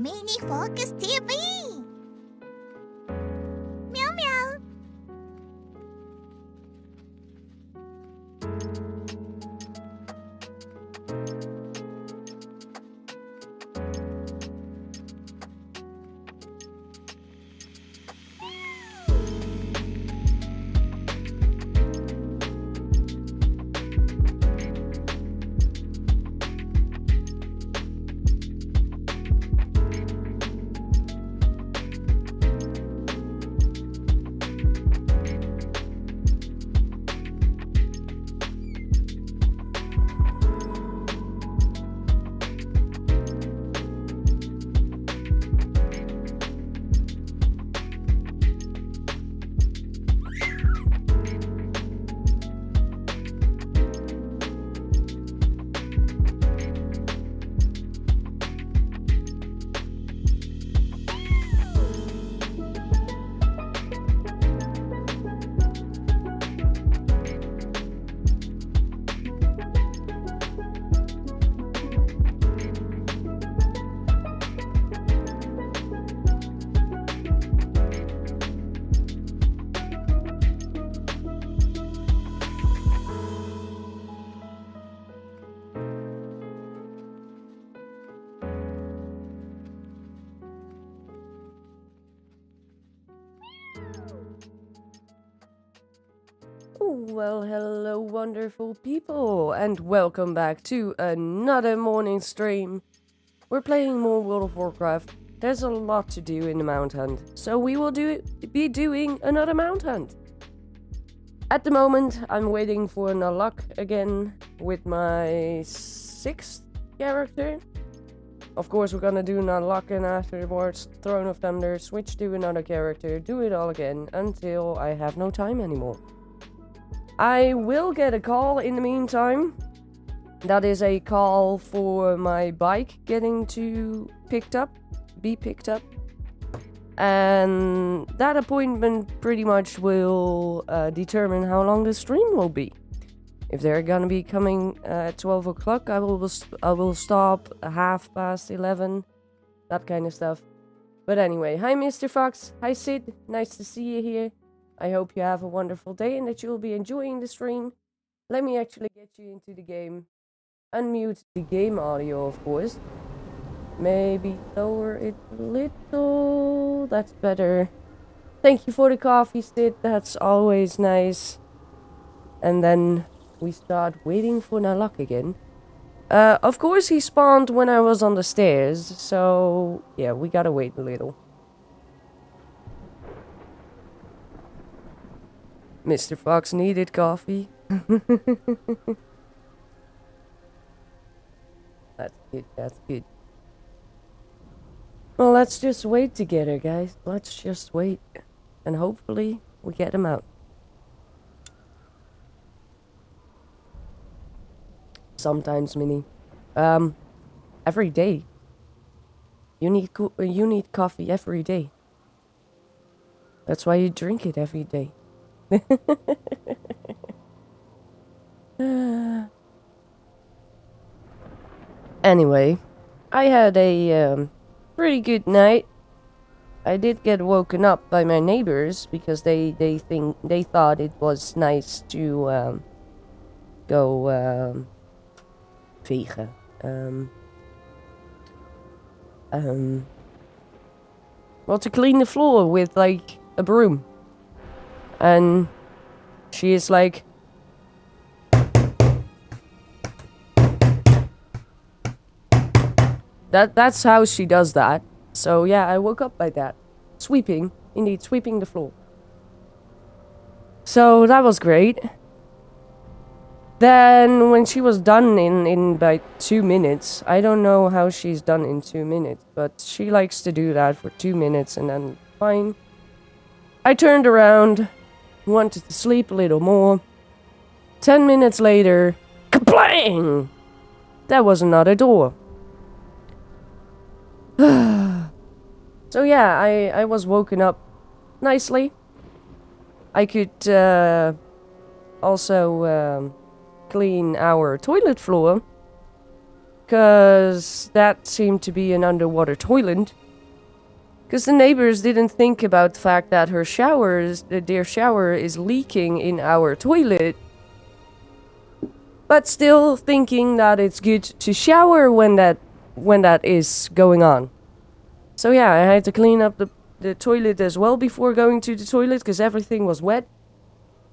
Mini Focus TV. Meow meow. Well, hello wonderful people, and welcome back to another morning stream. We're playing more World of Warcraft. There's a lot to do in the Mount Hunt, so we will be doing another Mount Hunt. At the moment, I'm waiting for an unlock again with my 6th character. Of course, we're gonna do an unlock and afterwards Throne of Thunder, switch to another character, do it all again until I have no time anymore. I will get a call in the meantime. That is a call for my bike getting be picked up. And that appointment pretty much will determine how long the stream will be. If they're gonna be coming at 12 o'clock, I will stop 11:30, that kind of stuff. But anyway, hi Mr. Fox, hi Sid, nice to see you here. I hope you have a wonderful day and that you will be enjoying the stream. Let me actually get you into the game. Unmute the game audio, of course. Maybe lower it a little. That's better. Thank you for the coffee, Sid. That's always nice. And then we start waiting for Nalak again. Of course, he spawned when I was on the stairs. So, yeah, we gotta wait a little. Mr. Fox needed coffee. That's good, that's good. Well, let's just wait together, guys. Let's just wait. And hopefully, we get him out. Sometimes, Minnie. Every day. You need coffee every day. That's why you drink it every day. Anyway, I had a pretty good night. I did get woken up by my neighbors because they thought it was nice to go vegen. Well, to clean the floor with like a broom. And she is like, that's how she does that. So yeah, I woke up by that. Sweeping the floor. So that was great. Then when she was done in about 2 minutes, I don't know how she's done in 2 minutes, but she likes to do that for 2 minutes and then fine. I turned around, wanted to sleep a little more. 10 minutes later, kablang! There was another door. So yeah, I was woken up nicely. I could also clean our toilet floor. because that seemed to be an underwater toilet. Because the neighbors didn't think about the fact that their shower is leaking in our toilet. But still thinking that it's good to shower when that is going on. So yeah, I had to clean up the toilet as well before going to the toilet, because everything was wet.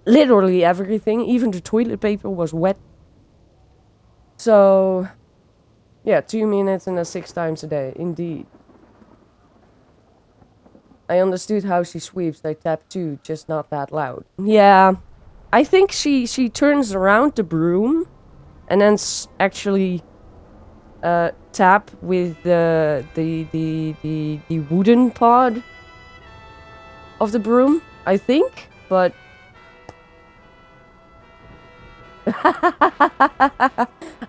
Literally everything, even the toilet paper was wet. So yeah, 2 minutes and 6 times a day, indeed. I understood how she sweeps. I tap too, just not that loud. Yeah, I think she turns around the broom and then actually tap with the wooden pod of the broom, I think, but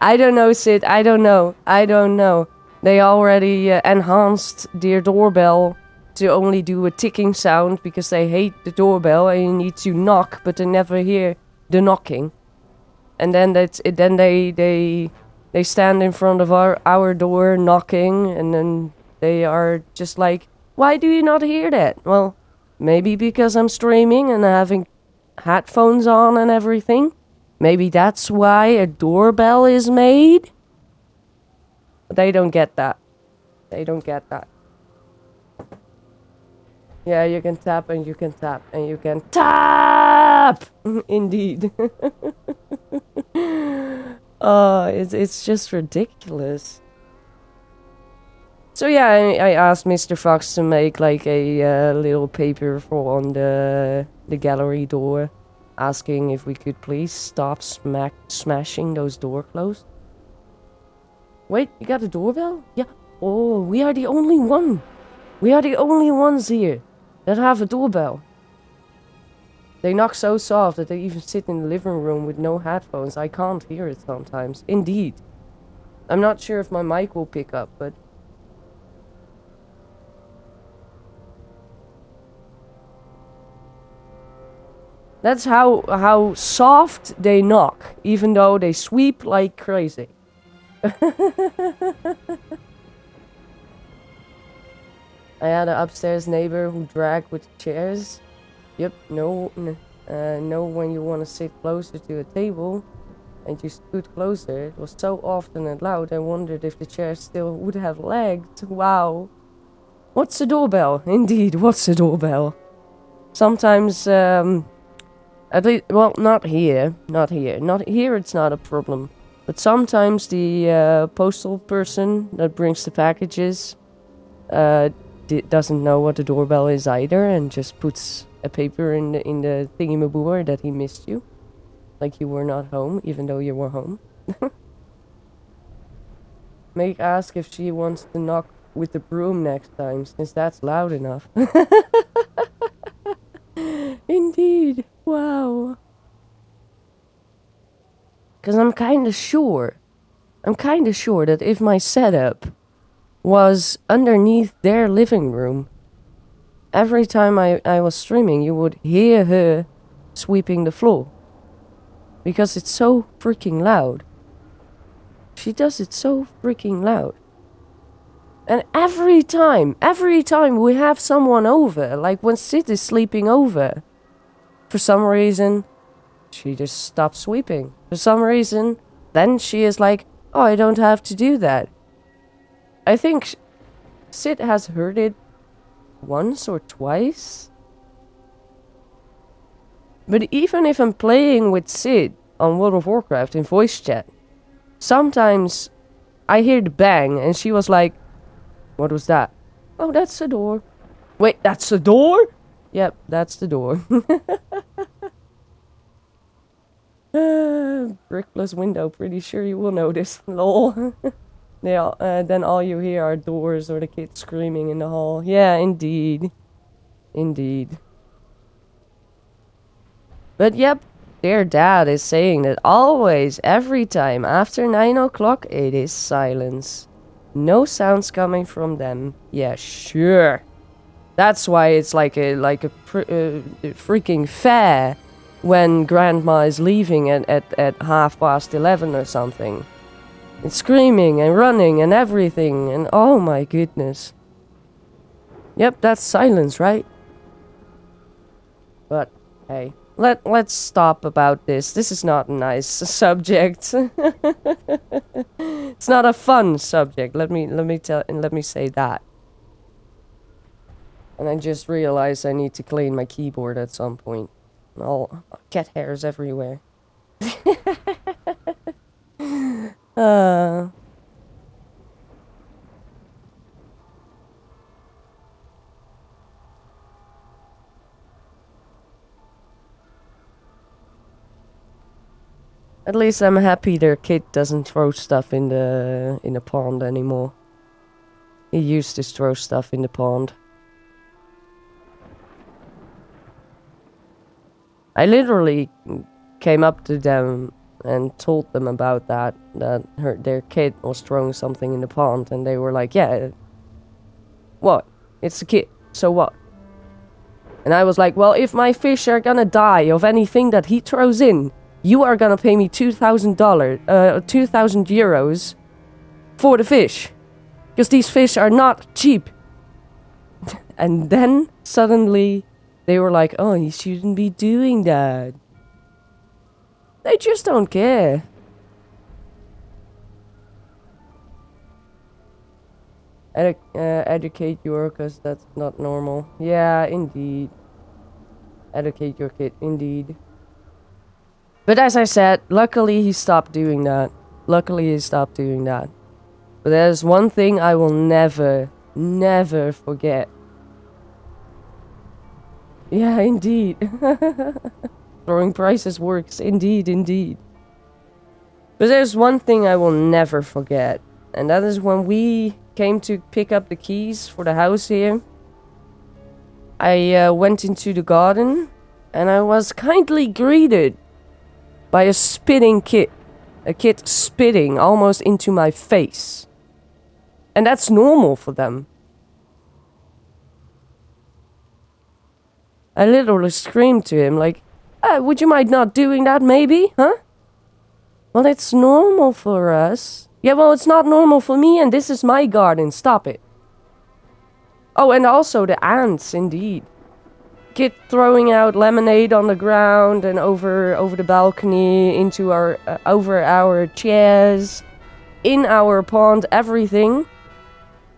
I don't know, Sid. I don't know. They already enhanced their doorbell to only do a ticking sound because they hate the doorbell and you need to knock, but they never hear the knocking. And then they stand in front of our door knocking, and then they are just like, why do you not hear that? Well, maybe because I'm streaming and having headphones on and everything. Maybe that's why a doorbell is made. But they don't get that. They don't get that. Yeah, you can tap and you can tap and you can tap! Indeed. It's just ridiculous. So yeah, I asked Mr. Fox to make like a little paper for on the gallery door, asking if we could please stop smashing those door closed. Wait, you got a doorbell? Yeah. Oh, we are the only one. We are the only ones here that have a doorbell. They knock so soft that they even sit in the living room with no headphones. I can't hear it sometimes. Indeed. I'm not sure if my mic will pick up, but... That's how soft they knock, even though they sweep like crazy. I had an upstairs neighbor who dragged with chairs. Yep, know when you want to sit closer to a table, and you scoot closer. It was so often and loud, I wondered if the chair still would have legs. Wow. What's a doorbell? Indeed, what's a doorbell? Sometimes, at least, well, not here. Not here it's not a problem. But sometimes the postal person that brings the packages doesn't know what the doorbell is either, and just puts a paper in the thingy-maboomer that he missed you. Like you were not home, even though you were home. Make ask if she wants to knock with the broom next time, since that's loud enough. Indeed. Wow. Because I'm kind of sure that if my setup was underneath their living room, every time I was streaming, you would hear her sweeping the floor. Because it's so freaking loud. She does it so freaking loud. And every time we have someone over, like when Sid is sleeping over, for some reason, she just stops sweeping. For some reason, then she is like, oh, I don't have to do that. I think Sid has heard it once or twice. But even if I'm playing with Sid on World of Warcraft in voice chat, sometimes I hear the bang and she was like, what was that? Oh, that's the door. Wait, that's the door? Yep, that's the door. Brickless window, pretty sure you will notice. Lol. Then all you hear are doors or the kids screaming in the hall. Yeah, indeed. Indeed. But yep, their dad is saying that always, every time, after 9 o'clock, it is silence. No sounds coming from them. Yeah, sure. That's why it's like a freaking fair when grandma is leaving at 11:30 or something. And screaming and running and everything. And oh my goodness. Yep, that's silence, right? But, hey. Let's stop about this. This is not a nice subject. It's not a fun subject. Let me say that. And I just realized I need to clean my keyboard at some point. All cat hairs everywhere. At least I'm happy their kid doesn't throw stuff in the pond anymore. He used to throw stuff in the pond. I literally came up to them and told them about that their kid was throwing something in the pond, and they were like, yeah, what? It's a kid, so what? And I was like, well, if my fish are gonna die of anything that he throws in, you are gonna pay me $2,000, 2,000 euros for the fish. Because these fish are not cheap. And then, suddenly, they were like, oh, you shouldn't be doing that. They just don't care. Educate your, because that's not normal. Yeah, indeed. Educate your kid, indeed. But as I said, luckily he stopped doing that. Luckily he stopped doing that. But there's one thing I will never, never forget. Yeah, indeed. Throwing prices works, indeed, indeed. But there's one thing I will never forget. And that is when we came to pick up the keys for the house here. I went into the garden and I was kindly greeted by a spitting kid. A kid spitting almost into my face. And that's normal for them. I literally screamed to him like, would you mind not doing that maybe, huh? Well, it's normal for us. Yeah, well, it's not normal for me and this is my garden, stop it. Oh, and also the ants, indeed. Kid throwing out lemonade on the ground and over the balcony, into our over our chairs, in our pond, everything.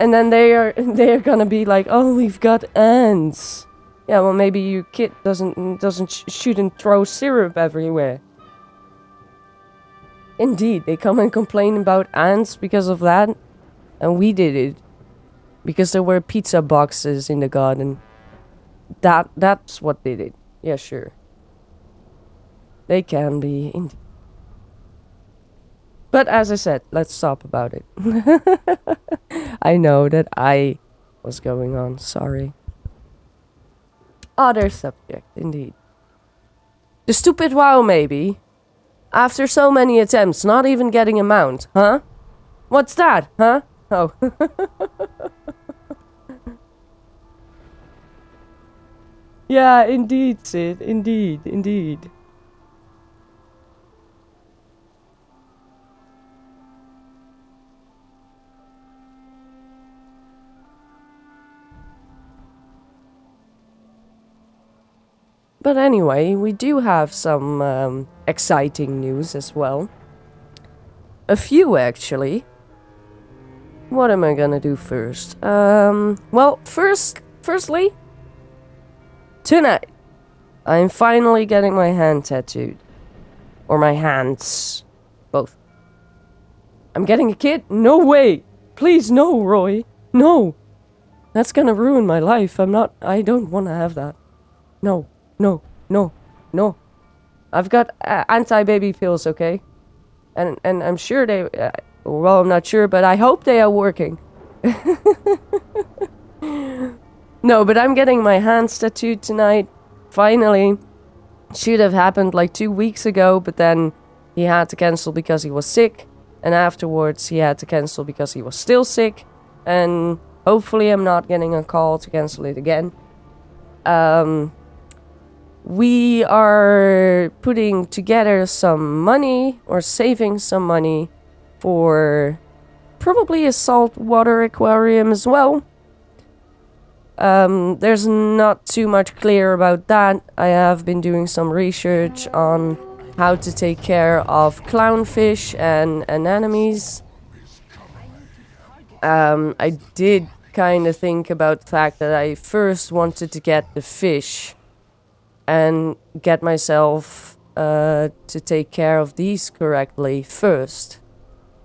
And then they're gonna be like, oh, we've got ants. Yeah, well, maybe your kid shouldn't throw syrup everywhere. Indeed, they come and complain about ants because of that, and we did it because there were pizza boxes in the garden. That's what did it. Yeah, sure. They can be, indeed. But as I said, let's stop about it. I know that I was going on, sorry. Other subject, indeed. The stupid WoW, maybe. After so many attempts, not even getting a mount, huh? What's that, huh? Oh. Yeah, indeed, Sid. Indeed, indeed. But anyway, we do have some exciting news as well. A few, actually. What am I gonna do first? Well, firstly, tonight, I'm finally getting my hand tattooed. Or my hands. Both. I'm getting a kid? No way! Please, no, Roy. No! That's gonna ruin my life. I don't want to have that. No. No, no, no. I've got anti-baby pills, okay? And I'm sure they... well, I'm not sure, but I hope they are working. No, but I'm getting my hands tattooed tonight. Finally. Should have happened like 2 weeks ago, but then he had to cancel because he was sick. And afterwards he had to cancel because he was still sick. And hopefully I'm not getting a call to cancel it again. We are putting together some money, or saving some money, for probably a saltwater aquarium as well. There's not too much clear about that. I have been doing some research on how to take care of clownfish and anemones. I did kind of think about the fact that I first wanted to get the fish and get myself to take care of these correctly first.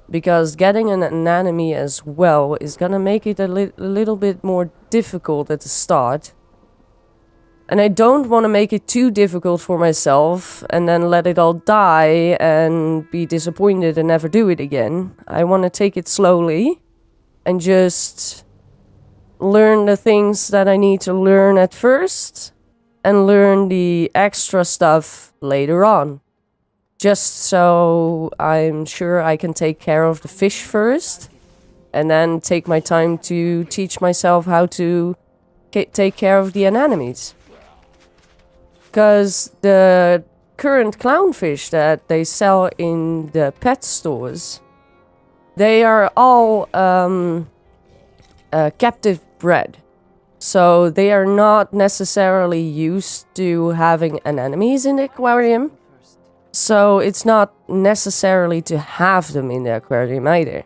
Because getting an anemone as well is gonna make it a little bit more difficult at the start. And I don't want to make it too difficult for myself and then let it all die and be disappointed and never do it again. I want to take it slowly and just learn the things that I need to learn at first and learn the extra stuff later on. Just so I'm sure I can take care of the fish first and then take my time to teach myself how to take care of the anemones. Because the current clownfish that they sell in the pet stores, they are all captive bred. So they are not necessarily used to having anemones in the aquarium. So it's not necessarily to have them in the aquarium either.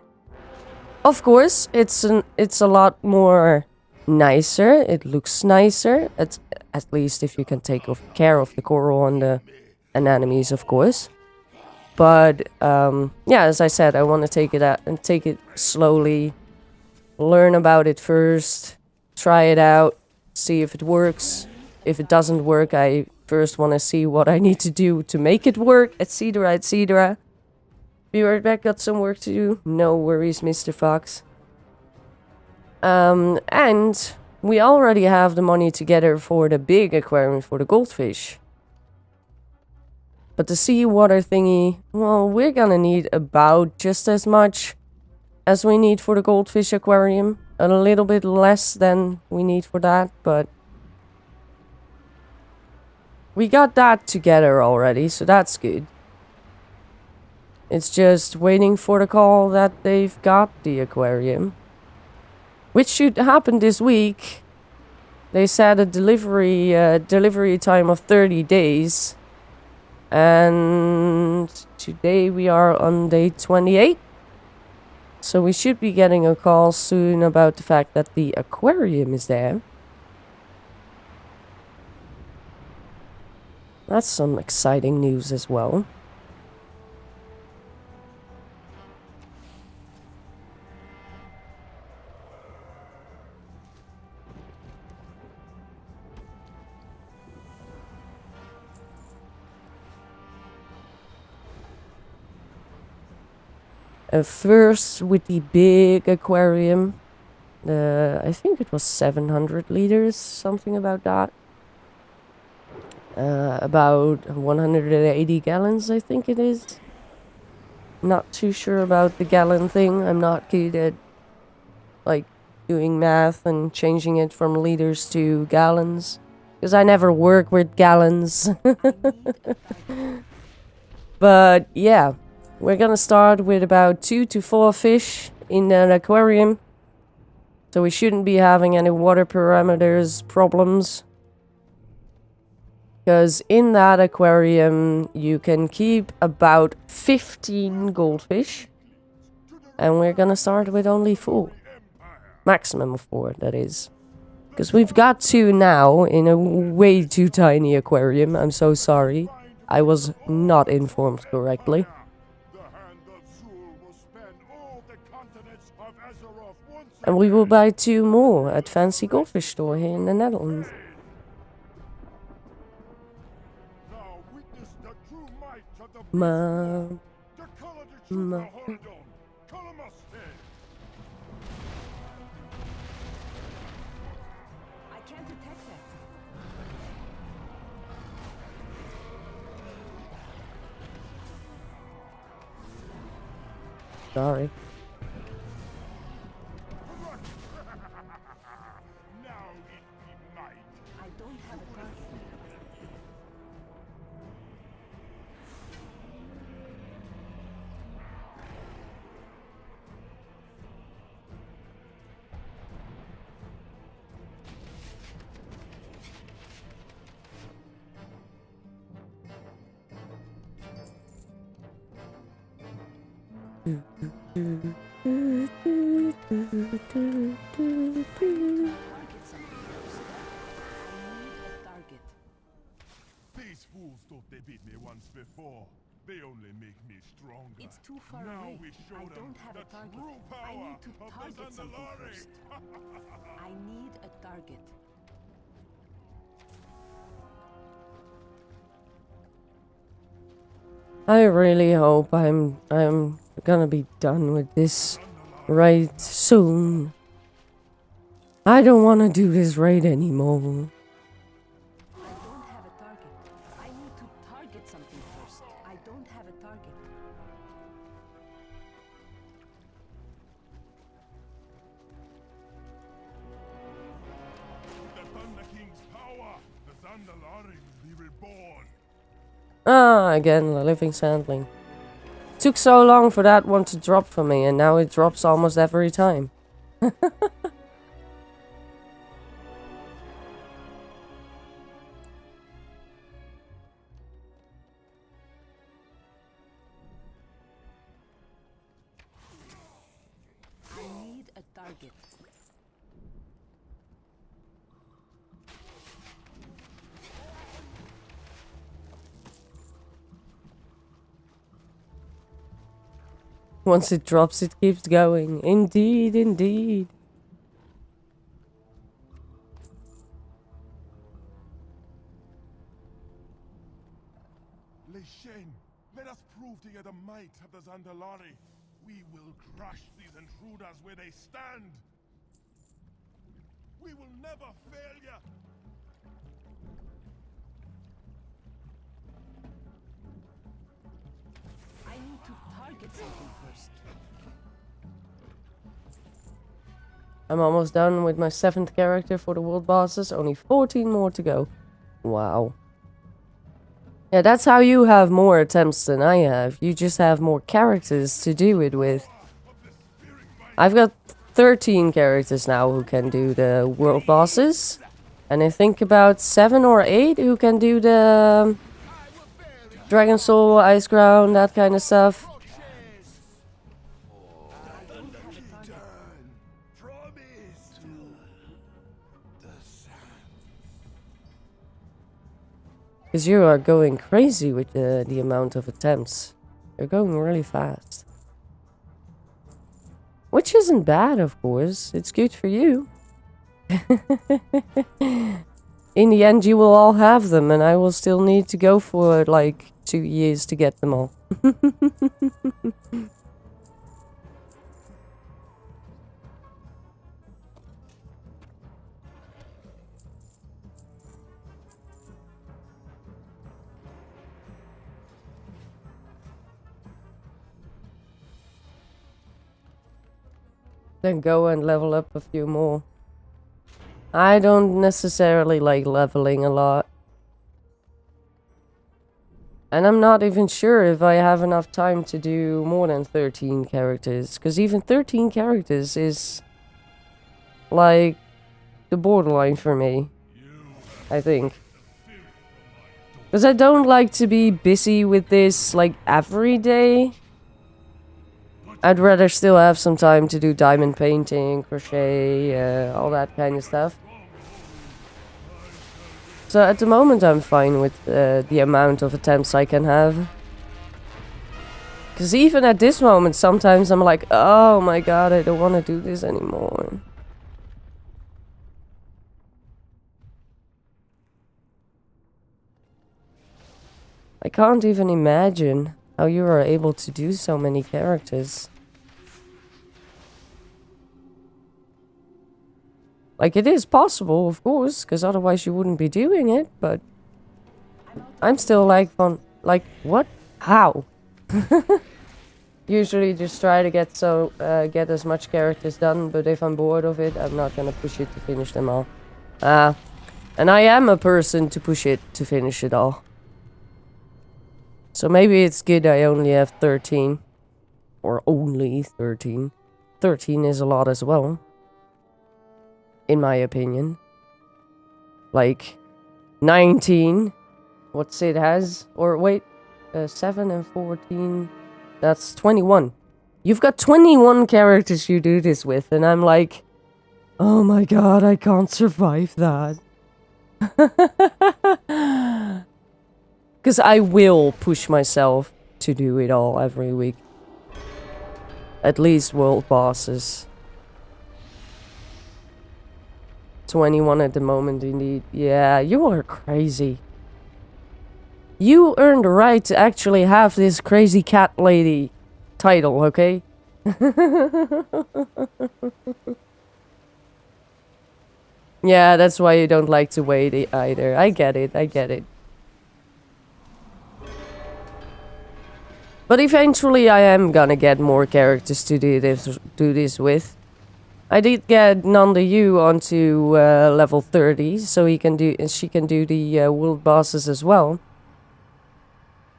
Of course, it's a lot more nicer. It looks nicer, at least if you can take care of the coral and the anemones, of course. But yeah, as I said, I want to take it out and take it slowly, learn about it first, try it out, see if it works. If it doesn't work, I first want to see what I need to do to make it work, etc., etc. Be right back, got some work to do. No worries, Mr. Fox. And we already have the money together for the big aquarium for the goldfish. But the seawater thingy, well, we're gonna need about just as much as we need for the goldfish aquarium. A little bit less than we need for that, but we got that together already, so that's good. It's just waiting for the call that they've got the aquarium. Which should happen this week. They said a delivery time of 30 days. And today we are on day 28. So we should be getting a call soon about the fact that the aquarium is there. That's some exciting news as well. First with the big aquarium. I think it was 700 liters, something about that. About 180 gallons, I think it is. Not too sure about the gallon thing. I'm not good at, like, doing math and changing it from liters to gallons. Because I never work with gallons. But, yeah. We're gonna start with about 2 to 4 fish in an aquarium. So we shouldn't be having any water parameters problems. Because in that aquarium, you can keep about 15 goldfish. And we're gonna start with only 4. Maximum of 4, that is. Because we've got 2 now in a way too tiny aquarium. I'm so sorry. I was not informed correctly. And we will buy 2 more at Fancy Goldfish Store here in the Netherlands. Ma. Sorry. These fools thought they beat me once before. They only make me stronger. It's too far now away. we show I them don't have the a target. true I power need to of the target something Zandalari. first. I need a target. I really hope I'm gonna be done with this raid soon. I don't want to do this raid anymore. I don't have a target. I need to target something first. I don't have a target. The Thunder King's power, the Zandalari will be reborn. Ah, again, the living sandling. Took so long for that one to drop for me, and now it drops almost every time. I need a target. Once it drops, it keeps going. Indeed, indeed. Shen, let us prove to you the might of the Zandalari. We will crush these intruders where they stand. We will never fail you. I need to target something first. I'm almost done with my 7th character for the world bosses. Only 14 more to go. Wow. Yeah, that's how you have more attempts than I have. You just have more characters to do it with. I've got 13 characters now who can do the world bosses. And I think about 7 or 8 who can do the Dragon Soul, Ice Ground, that kind of stuff. Because you are going crazy with the amount of attempts. You're going really fast. Which isn't bad, of course. It's good for you. In the end, you will all have them, and I will still need to go for like 2 years to get them all. Then go and level up a few more. I don't necessarily like leveling a lot. And I'm not even sure if I have enough time to do more than 13 characters. Because even 13 characters is like the borderline for me, I think. Because I don't like to be busy with this like every day. I'd rather still have some time to do diamond painting, crochet, all that kind of stuff. So at the moment I'm fine with the amount of attempts I can have. Because even at this moment sometimes I'm like, oh my god, I don't want to do this anymore. I can't even imagine how you are able to do so many characters. Like, it is possible, of course, because otherwise you wouldn't be doing it, but I'm still like, what? How? Usually just try to get as much characters done, but if I'm bored of it, I'm not gonna push it to finish them all. And I am a person to push it to finish it all. So maybe it's good I only have 13. Or only 13. 13 is a lot as well. In my opinion. Like, 19. What Sid has. Or wait, 7 and 14. That's 21. You've got 21 characters you do this with, and I'm like, oh my god, I can't survive that. Because I will push myself to do it all every week. At least world bosses. 21 at the moment, indeed. Yeah, you are crazy. You earned the right to actually have this crazy cat lady title, okay? Yeah, that's why you don't like to wait either. I get it, I get it. But eventually I am gonna get more characters to do this with. I did get Nanda Yu onto level 30, so she can do the world bosses as well.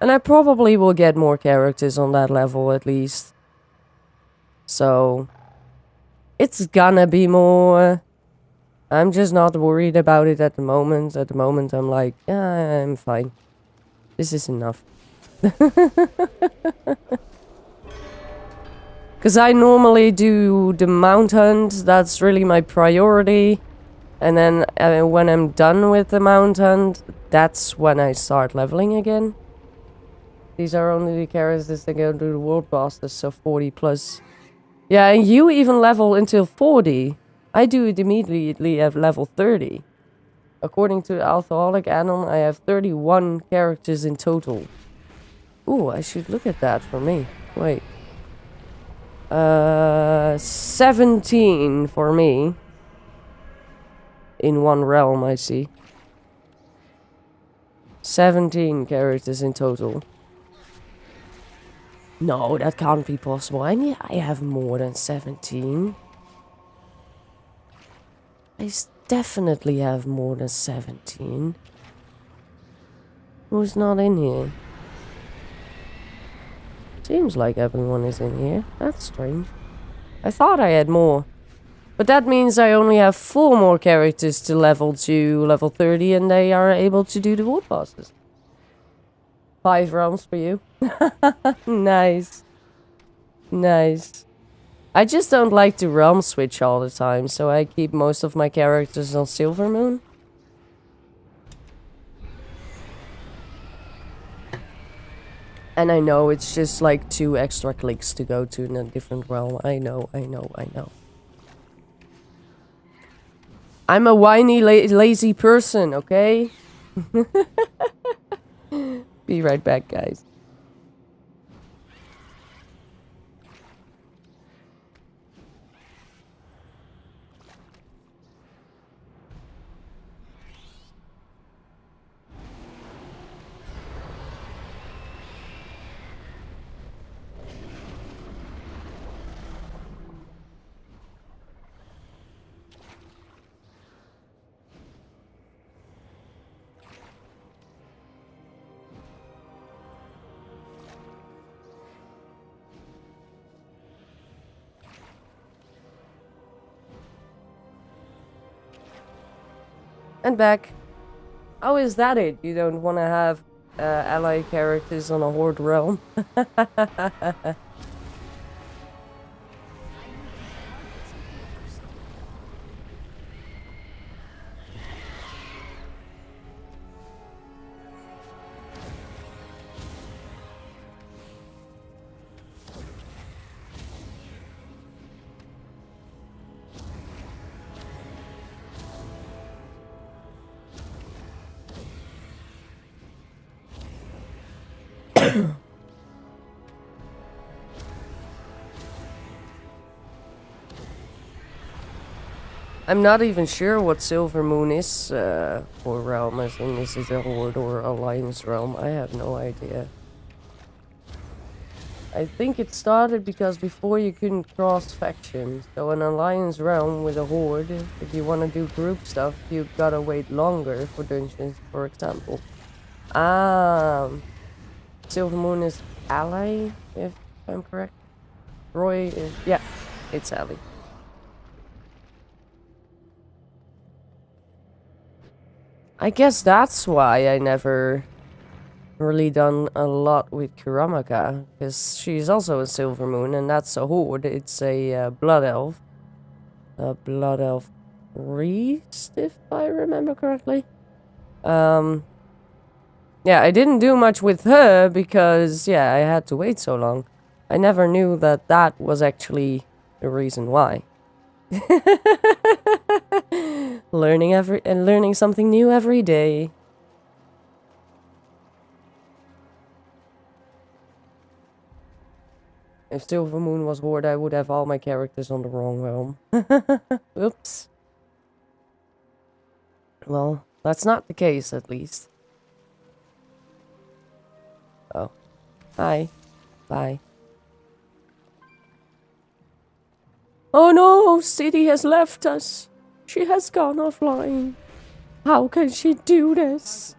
And I probably will get more characters on that level at least. So it's gonna be more. I'm just not worried about it at the moment. At the moment I'm like, yeah, I'm fine. This is enough. Because I normally do the mount hunt, that's really my priority. And then when I'm done with the mount hunt, that's when I start leveling again. These are only the characters that go to the world bosses, so 40 plus. Yeah, and you even level until 40. I do it immediately at level 30. According to the Alcoholic add-on, I have 31 characters in total. Ooh, I should look at that for me. Wait. 17 for me. In one realm, I see. 17 characters in total. No, that can't be possible. I have more than 17. Definitely have more than 17. Who's not in here? Seems like everyone is in here. That's strange. I thought I had more. But that means I only have 4 more characters to level 30 and they are able to do the world bosses. 5 realms for you. Nice. Nice. I just don't like to realm switch all the time, so I keep most of my characters on Silver Moon. And I know it's just like 2 extra clicks to go to in a different realm. I know. I'm a whiny, lazy person, okay? Be right back, guys. And back. How is that it? You don't want to have ally characters on a horde realm? I'm not even sure what Silver Moon is for realm. I think this is a Horde or Alliance realm. I have no idea. I think it started because before you couldn't cross factions. So an Alliance realm with a Horde, if you want to do group stuff, you've got to wait longer for dungeons, for example. Silver Moon is ally, if I'm correct. Roy is... yeah, it's ally. I guess that's why I never really done a lot with Kuramaka, because she's also a silver moon, and that's a horde. It's a blood elf. A blood elf priest, if I remember correctly. Yeah, I didn't do much with her because, yeah, I had to wait so long. I never knew that that was actually the reason why. Learning something new every day. If Silver Moon was Horde, I would have all my characters on the wrong realm. Oops. Well, that's not the case, at least. Oh. Hi. Bye. Oh no! City has left us. She has gone offline. How can she do this?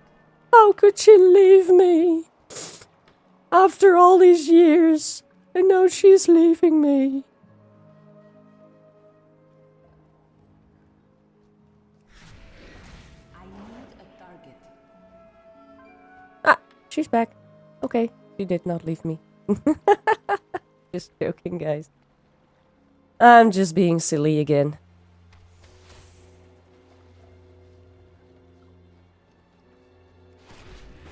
How could she leave me? After all these years, and now she's leaving me. I need a target. Ah, she's back. Okay, she did not leave me. Just joking, guys. I'm just being silly again.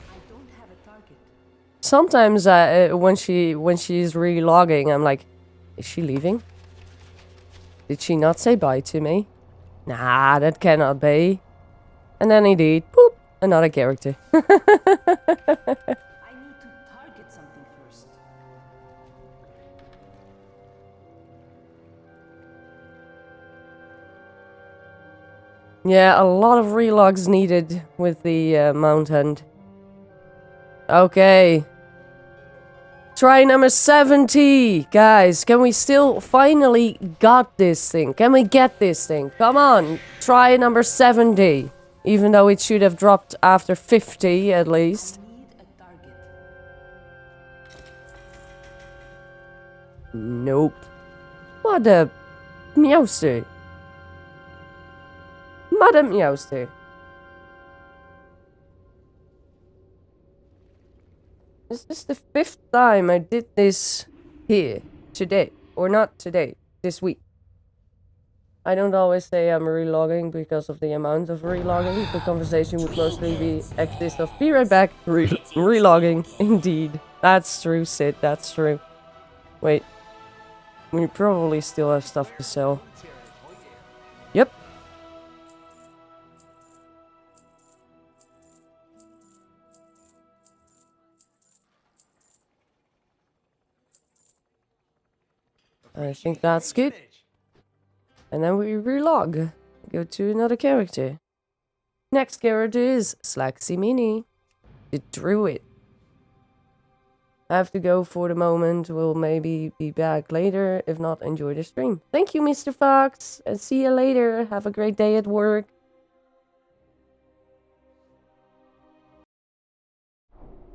I don't have a target. Sometimes when she's relogging, I'm like, is she leaving? Did she not say bye to me? Nah, that cannot be. And then indeed, boop, another character. I need to target something first. Yeah, a lot of relogs needed with the Mount Hunt. Okay. Try number 70! Guys, can we still finally got this thing? Can we get this thing? Come on! Try number 70. Even though it should have dropped after 50 at least. I need a target. Nope. What a meowster. Madam Meowster. Is this the 5th time I did this here? Today. Or not today. This week. I don't always say I'm relogging because of the amount of relogging. The conversation would mostly be exist of be right back. Relogging. Indeed. That's true, Sid. That's true. Wait. We probably still have stuff to sell. Yep. I think that's good. And then we relog. Go to another character. Next character is Slaxy Mini. The Druid. I have to go for the moment. We'll maybe be back later. If not, enjoy the stream. Thank you, Mr. Fox. And see you later. Have a great day at work.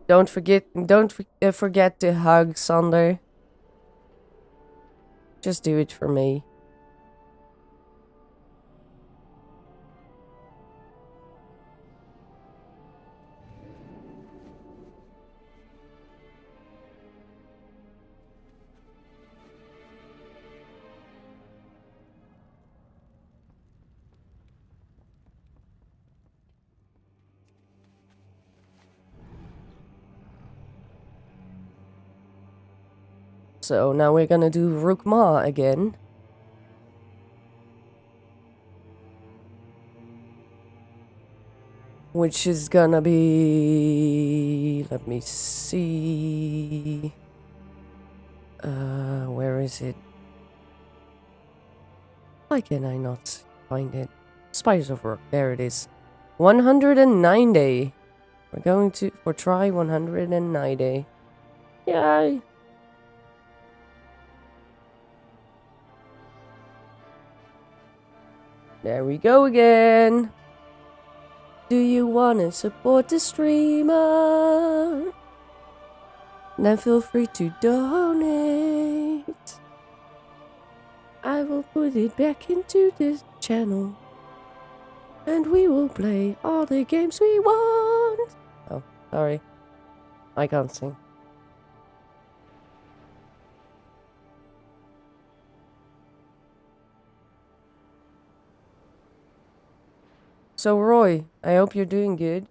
Don't forget to hug Sander. Just do it for me. So now we're gonna do Rookma again. Which is gonna be... Let me see... where is it? Why can I not find it? Spice of Rook, there it is. 190. We're going to... for try 190. Yay! There we go again. Do you wanna support the streamer? Then feel free to donate. I will put it back into this channel. And we will play all the games we want. Oh, sorry. I can't sing. So Roy, I hope you're doing good.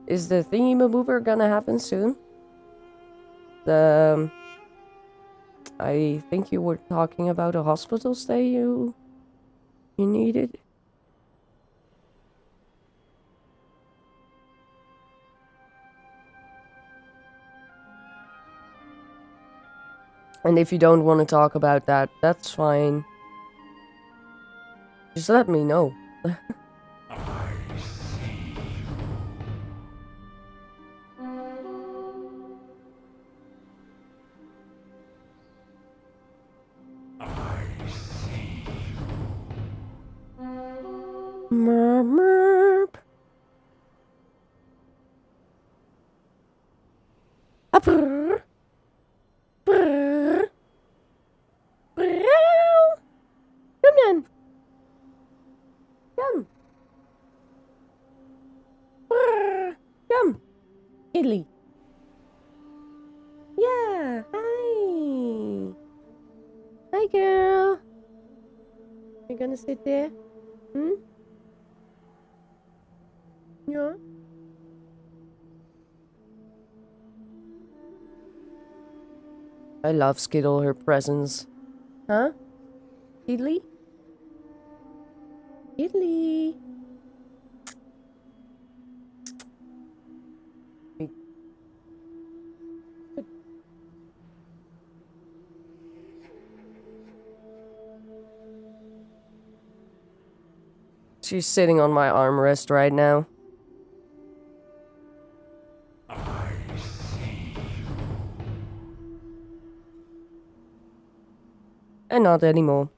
Is the thingy-maboober gonna happen soon? I think you were talking about a hospital stay you needed. And if you don't want to talk about that, that's fine. Just let me know. Merp. Brrr. Brrr. Brrr. Come then. Come. Brrr. Come. Italy. Yeah. Hi. Hi, girl. You gonna sit there? Hmm? Yeah. I love Skittle, her presence. Huh? Italy? Italy. She's sitting on my armrest right now. And not anymore.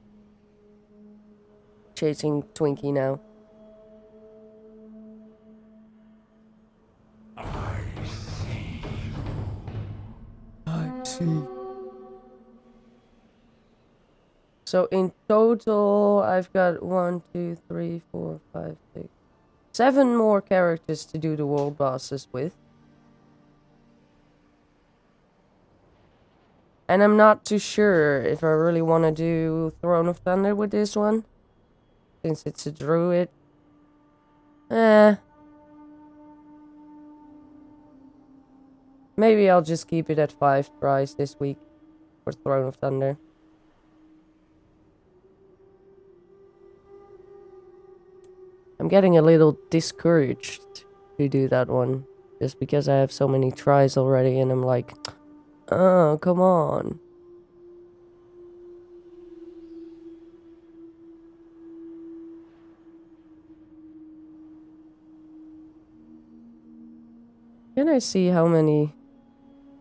Chasing Twinkie now. I see. So in total, I've got 1, 2, 3, 4, 5, 6, 7 more characters to do the world bosses with. And I'm not too sure if I really want to do Throne of Thunder with this one. Since it's a druid. Maybe I'll just keep it at 5 tries this week for Throne of Thunder. I'm getting a little discouraged to do that one. Just because I have so many tries already and I'm like, oh, come on. Can I see how many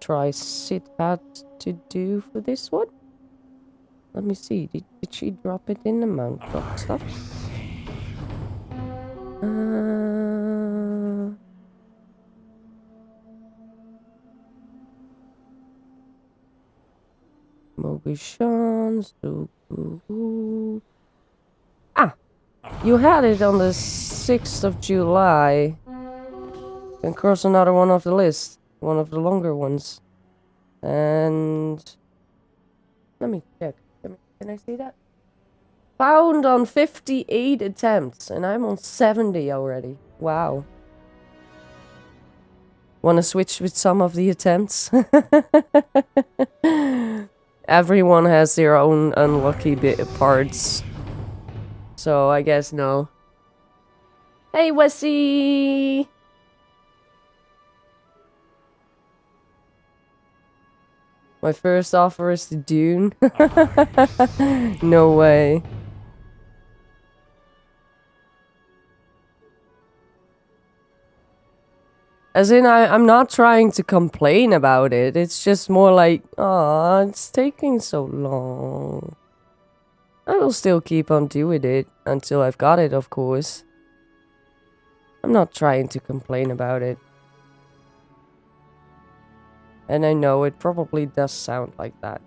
tries Sid had to do for this one? Let me see. Did she drop it in the Mount Drop stuff? Mogushans. Ah! You had it on the 6th of July. And cross another one off the list. One of the longer ones. And... let me check. Can I see that? Found on 58 attempts. And I'm on 70 already. Wow. Wanna switch with some of the attempts? Everyone has their own unlucky parts. So I guess no. Hey, Wessie! My first offer is to Dune? No way. As in, I'm not trying to complain about it. It's just more like, aw, it's taking so long. I will still keep on doing it until I've got it, of course. I'm not trying to complain about it. And I know it probably does sound like that.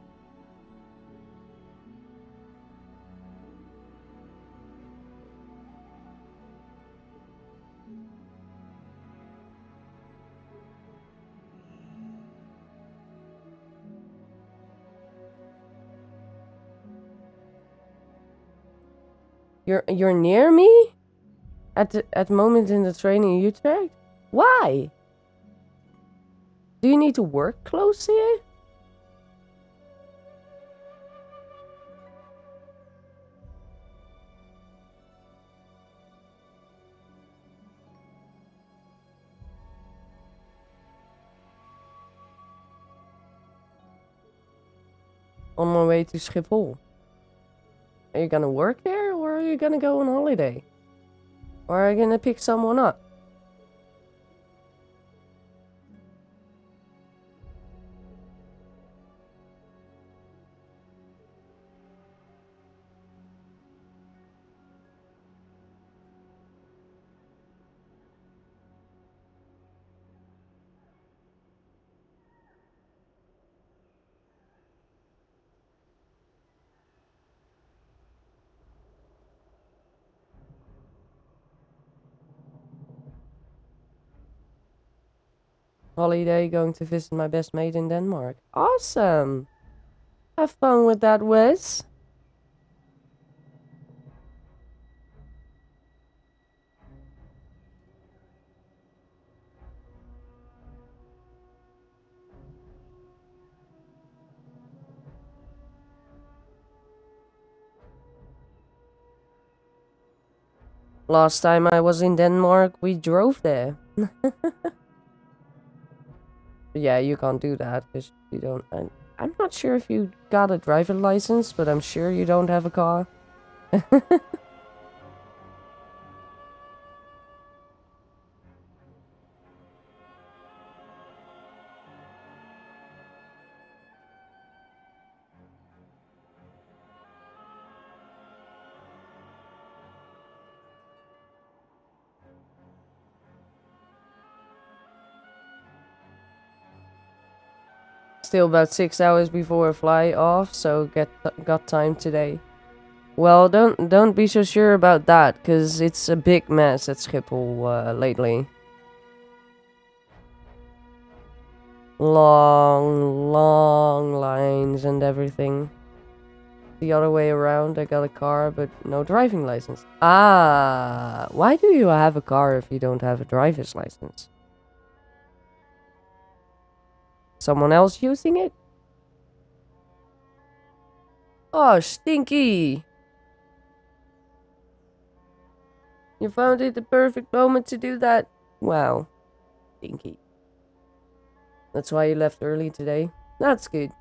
You're near me? At the moment in the train in Utrecht? Why? Do you need to work close here? On my way to Schiphol. Are you gonna work there or are you gonna go on holiday? Or are you gonna pick someone up? Holiday, going to visit my best mate in Denmark. Awesome! Have fun with that, Wes. Last time I was in Denmark, we drove there. Yeah, you can't do that because you don't. I'm not sure if you got a driving license, but I'm sure you don't have a car. Still about 6 hours before I fly off, so got time today. Well, don't be so sure about that, cause it's a big mess at Schiphol lately. Long lines and everything. The other way around, I got a car, but no driving license. Ah, why do you have a car if you don't have a driver's license? Someone else using it? Oh, Stinky! You found it the perfect moment to do that. Wow. Stinky. That's why you left early today. That's good.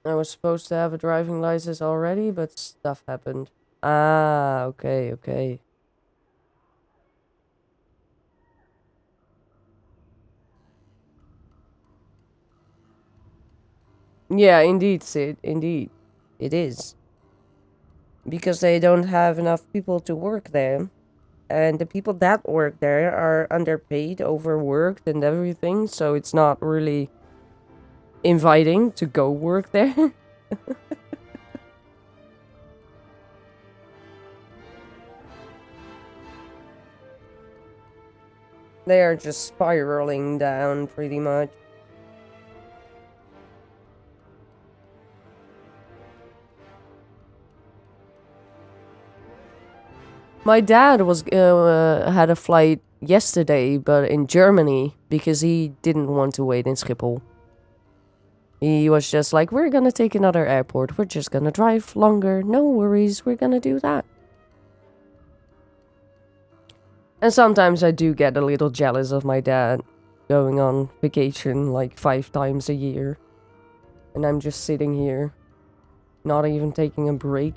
I was supposed to have a driving license already, but stuff happened. Ah, okay. Yeah, indeed, Sid. Indeed. It is. Because they don't have enough people to work there. And the people that work there are underpaid, overworked, and everything, so it's not really inviting to go work there. They are just spiraling down, pretty much. My dad was had a flight yesterday, but in Germany, because he didn't want to wait in Schiphol. He was just like, we're gonna take another airport. We're just gonna drive longer. No worries, we're gonna do that. And sometimes I do get a little jealous of my dad going on vacation like 5 times a year. And I'm just sitting here, not even taking a break.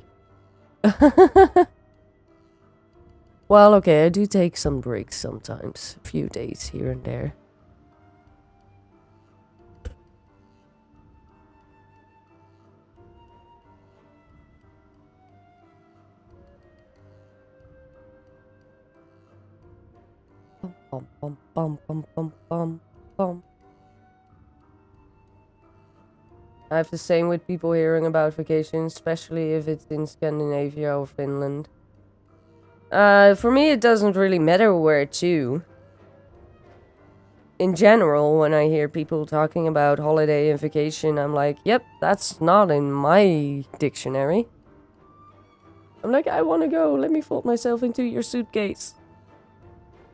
Well, okay, I do take some breaks sometimes. A few days here and there. Bum, bum, bum, bum, bum, bum, bum. I have the same with people hearing about vacations, especially if it's in Scandinavia or Finland. For me, it doesn't really matter where to. In general, when I hear people talking about holiday and vacation, I'm like, yep, that's not in my dictionary. I'm like, I want to go, let me fold myself into your suitcase.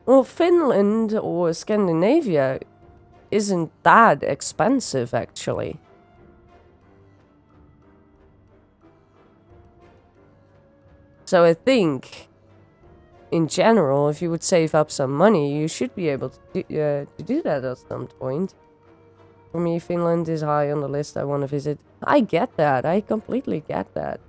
Well, Finland or Scandinavia isn't that expensive, actually. So I think, in general, if you would save up some money, you should be able to do that at some point. For me, Finland is high on the list I want to visit. I get that. I completely get that.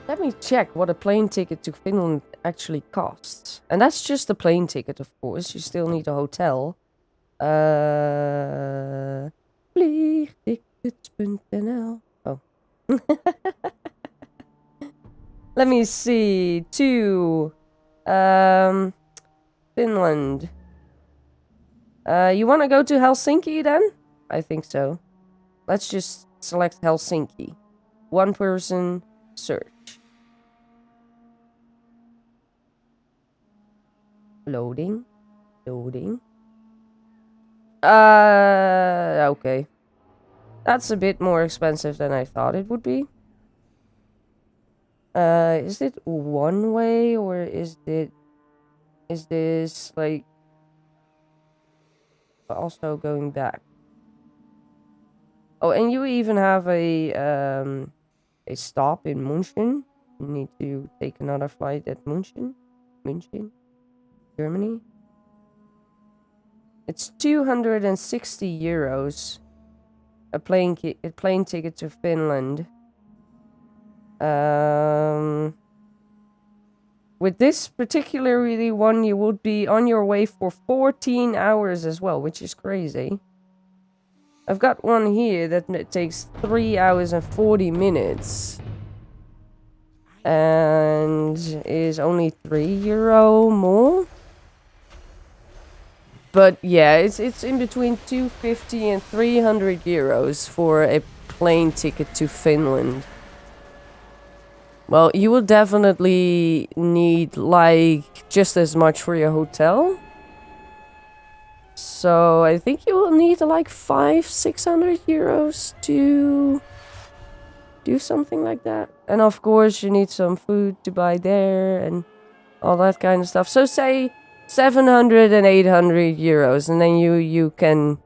Let me check what a plane ticket to Finland actually costs. And that's just a plane ticket, of course. You still need a hotel. Vliegtickets.nl. Oh. Let me see. To Finland. You want to go to Helsinki then? I think so. Let's just select Helsinki. One person, search. Loading. Loading. Okay. That's a bit more expensive than I thought it would be. Is it one way or is this like also going back? Oh, and you even have a stop in München. You need to take another flight at München, Germany. It's 260 euros. A plane ticket to Finland. With this particularly one, you would be on your way for 14 hours as well, which is crazy. I've got one here that takes 3 hours and 40 minutes. And is only €3 more. But yeah, it's in between 250 and 300 euros for a plane ticket to Finland. Well, you will definitely need like just as much for your hotel. So I think you will need like 500-600 euros to do something like that. And of course you need some food to buy there and all that kind of stuff. So say 700 and 800 euros, and then you can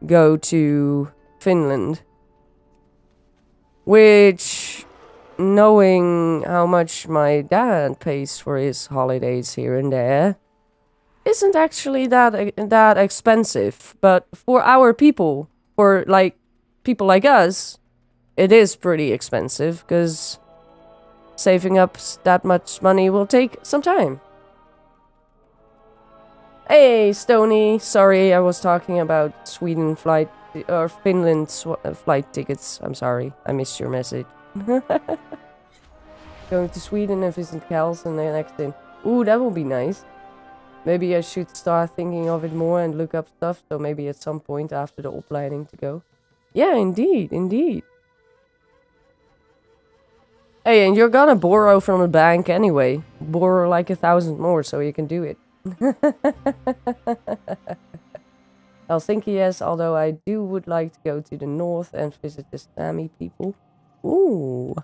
go to Finland. Which, knowing how much my dad pays for his holidays here and there, isn't actually that expensive. But for our people, for like people like us, it is pretty expensive because saving up that much money will take some time. Hey, Stony. Sorry, I was talking about Sweden flight or Finland flight tickets. I'm sorry, I missed your message. Going to Sweden and visit Kels and the next thing. Ooh, that would be nice. Maybe I should start thinking of it more and look up stuff. So maybe at some point after the opleiding to go. Yeah, indeed, indeed. Hey, and you're gonna borrow from the bank anyway. Borrow like 1,000 more so you can do it. Helsinki, yes, although I would like to go to the north and visit the Sami people. Ooh.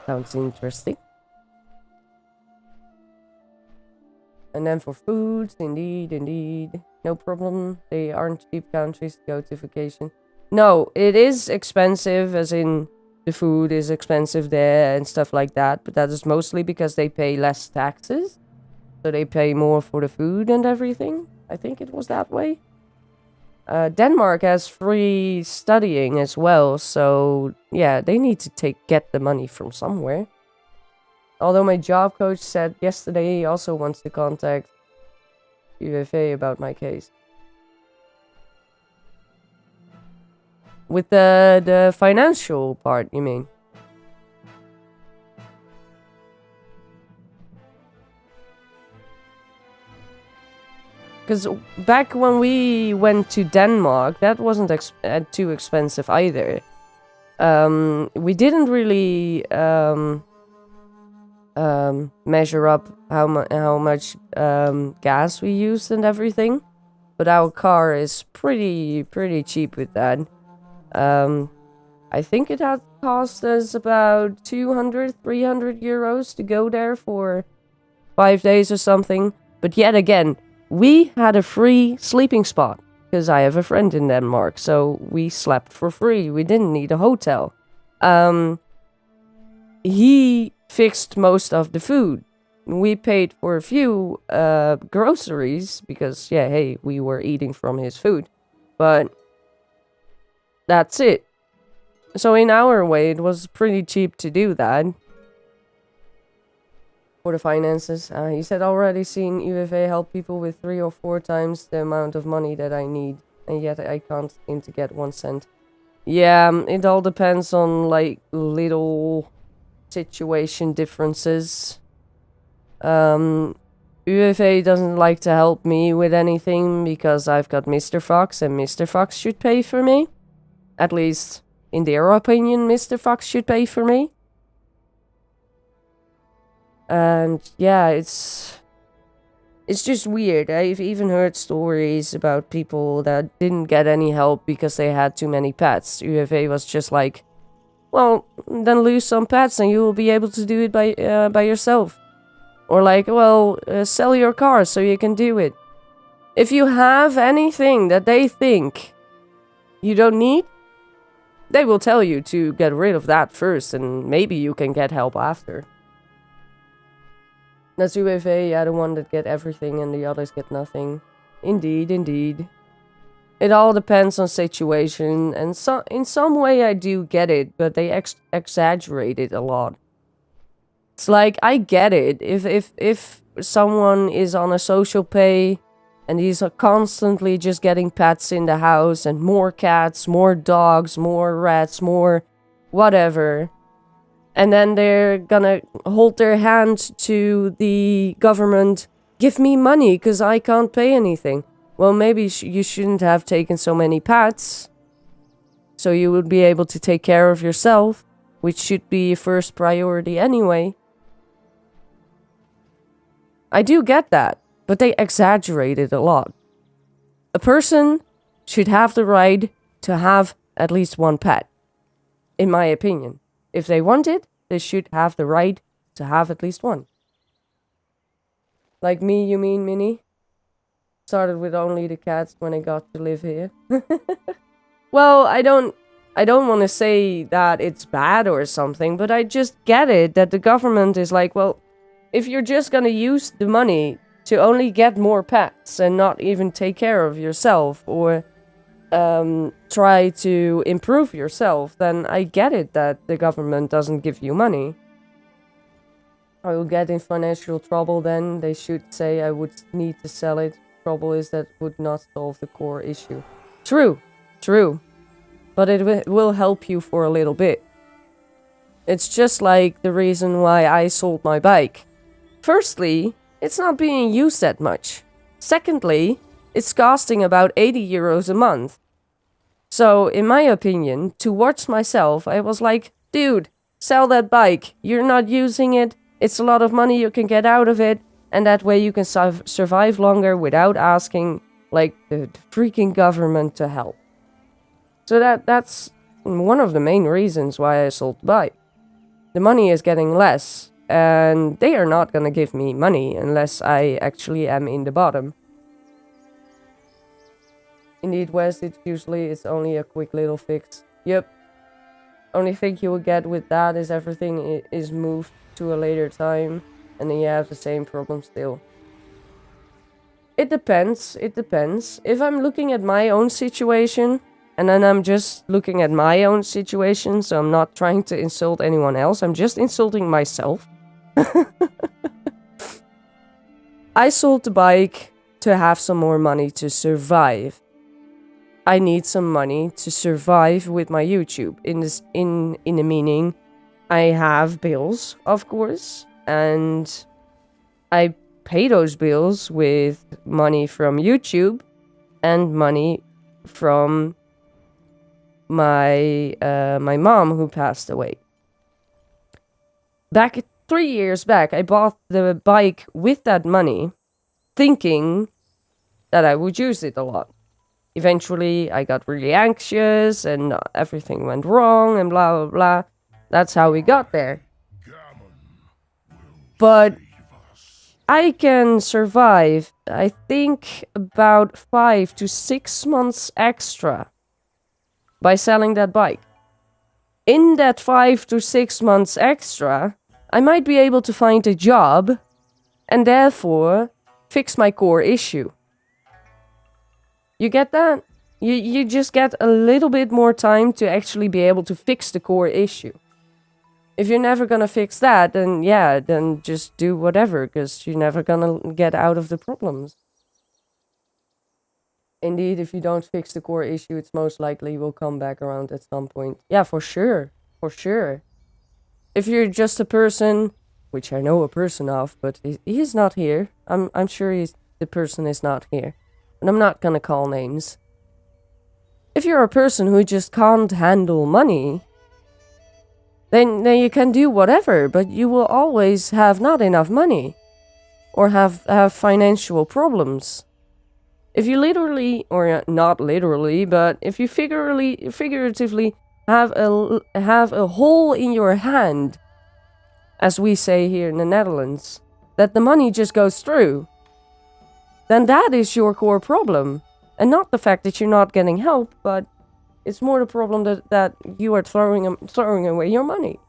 Sounds interesting. And then for food, indeed. No problem. They aren't cheap countries to go to vacation. No, it is expensive, as in the food is expensive there and stuff like that. But that is mostly because they pay less taxes. So they pay more for the food and everything. I think it was that way. Denmark has free studying as well. So yeah, they need to get the money from somewhere. Although my job coach said yesterday he also wants to contact UFA about my case. With the financial part, you mean? Because back when we went to Denmark, that wasn't too expensive either. We didn't really measure up how much gas we used and everything, but our car is pretty cheap with that. I think it had cost us about 200-300 euros to go there for 5 days or something. But yet again, we had a free sleeping spot because I have a friend in Denmark, so we slept for free. We didn't need a hotel. He fixed most of the food. We paid for a few groceries because, yeah, hey, we were eating from his food. But that's it. So in our way, it was pretty cheap to do that. For the finances, he said, already seen UFA help people with 3 or 4 times the amount of money that I need, and yet I can't seem to get 1 cent. Yeah, it all depends on, like, little situation differences. UFA doesn't like to help me with anything because I've got Mr. Fox, and Mr. Fox should pay for me. At least, in their opinion, Mr. Fox should pay for me. And yeah, it's just weird. I've even heard stories about people that didn't get any help because they had too many pets. UFA was just like, well, then lose some pets and you will be able to do it by yourself. Or like, well, sell your car so you can do it. If you have anything that they think you don't need, they will tell you to get rid of that first and maybe you can get help after. That's UFA, yeah, the one that get everything and the others get nothing. Indeed, indeed. It all depends on situation, and so in some way I do get it, but they exaggerate it a lot. It's like, I get it. If someone is on a social pay and he's constantly just getting pets in the house and more cats, more dogs, more rats, more whatever, and then they're gonna hold their hand to the government, give me money because I can't pay anything. Well, maybe you shouldn't have taken so many pets, so you would be able to take care of yourself, which should be your first priority anyway. I do get that, but they exaggerate it a lot. A person should have the right to have at least 1 pet, in my opinion. If they want it, they should have the right to have at least 1. Like me, you mean, Minnie? Started with only the cats when I got to live here. Well, I don't want to say that it's bad or something, but I just get it that the government is like, well, if you're just gonna use the money to only get more pets and not even take care of yourself or try to improve yourself, then I get it that the government doesn't give you money. I will get in financial trouble then. They should say I would need to sell it. Trouble is that would not solve the core issue. True, true. But it will help you for a little bit. It's just like the reason why I sold my bike. Firstly, it's not being used that much. Secondly, it's costing about 80 euros a month. So, in my opinion, towards myself, I was like, dude, sell that bike. You're not using it. It's a lot of money you can get out of it. And that way you can survive longer without asking, like, the freaking government to help. So that's one of the main reasons why I sold the bike. The money is getting less. And they are not gonna give me money unless I actually am in the bottom. Indeed, West, it's only a quick little fix. Yep. Only thing you will get with that is everything is moved to a later time. And then you have the same problem still. It depends. It depends. If I'm looking at my own situation, and then I'm just looking at my own situation, so I'm not trying to insult anyone else, I'm just insulting myself. I sold the bike to have some more money to survive. I need some money to survive with my YouTube. In the meaning, I have bills, of course, and I pay those bills with money from YouTube and money from my my mom who passed away. Back 3 years back, I bought the bike with that money, thinking that I would use it a lot. Eventually, I got really anxious and everything went wrong and blah, blah, blah. That's how we got there. But I can survive, I think, about 5 to 6 months extra by selling that bike. In that 5 to 6 months extra, I might be able to find a job and therefore fix my core issue. You get that? You just get a little bit more time to actually be able to fix the core issue. If you're never gonna fix that, then yeah, then just do whatever, because you're never gonna get out of the problems. Indeed, if you don't fix the core issue, it's most likely will come back around at some point. Yeah, for sure. For sure. If you're just a person, which I know a person of, but he's not here. I'm sure the person is not here. And I'm not gonna call names. If you're a person who just can't handle money, then you can do whatever, but you will always have not enough money. Or have financial problems. If you literally, or not literally, but if you figuratively have a hole in your hand, as we say here in the Netherlands, that the money just goes through, then that is your core problem. And not the fact that you're not getting help, but it's more the problem that you are throwing away your money.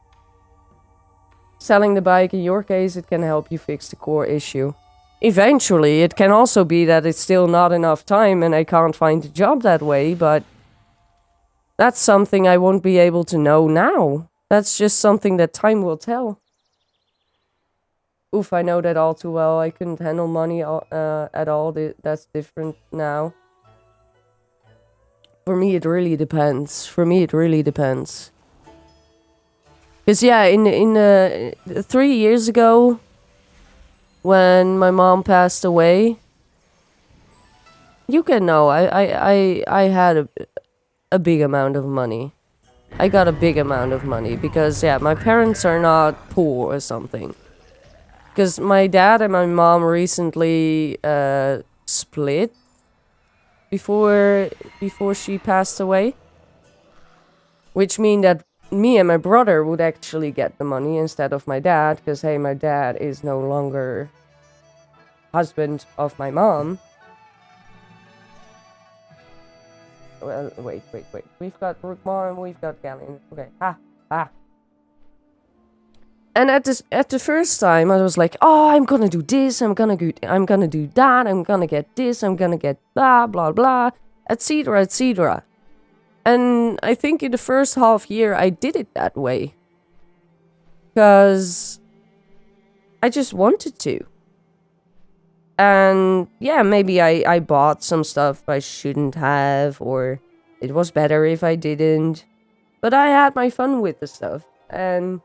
Selling the bike, in your case, it can help you fix the core issue. Eventually, it can also be that it's still not enough time and I can't find a job that way, but that's something I won't be able to know now. That's just something that time will tell. Oof, I know that all too well. I couldn't handle money at all. That's different now. For me, it really depends. Because yeah, in 3 years ago, when my mom passed away, you can know I had a big amount of money. I got a big amount of money because yeah, my parents are not poor or something. Because my dad and my mom recently split before she passed away, which mean that me and my brother would actually get the money instead of my dad, because hey, my dad is no longer husband of my mom. Well, wait. We've got Rookmar and we've got Galleon. Okay, And at the first time, I was like, oh, I'm gonna do this, I'm gonna do that, I'm gonna get this, I'm gonna get blah, blah, blah, etc., etc. And I think in the first half year, I did it that way. Because I just wanted to. And yeah, maybe I bought some stuff I shouldn't have, or it was better if I didn't. But I had my fun with the stuff. And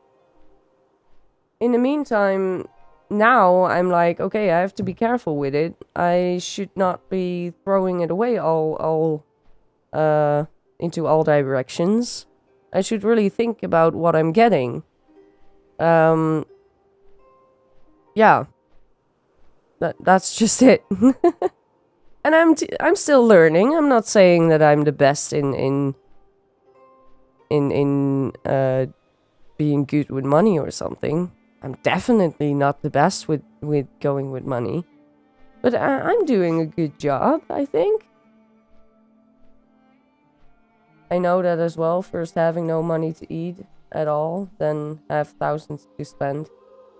in the meantime, now I'm like, okay, I have to be careful with it. I should not be throwing it away all into all directions. I should really think about what I'm getting. Yeah. That's just it. And I'm still learning. I'm not saying that I'm the best in being good with money or something. I'm definitely not the best with going with money. But I'm doing a good job, I think. I know that as well. First having no money to eat at all, then have thousands to spend.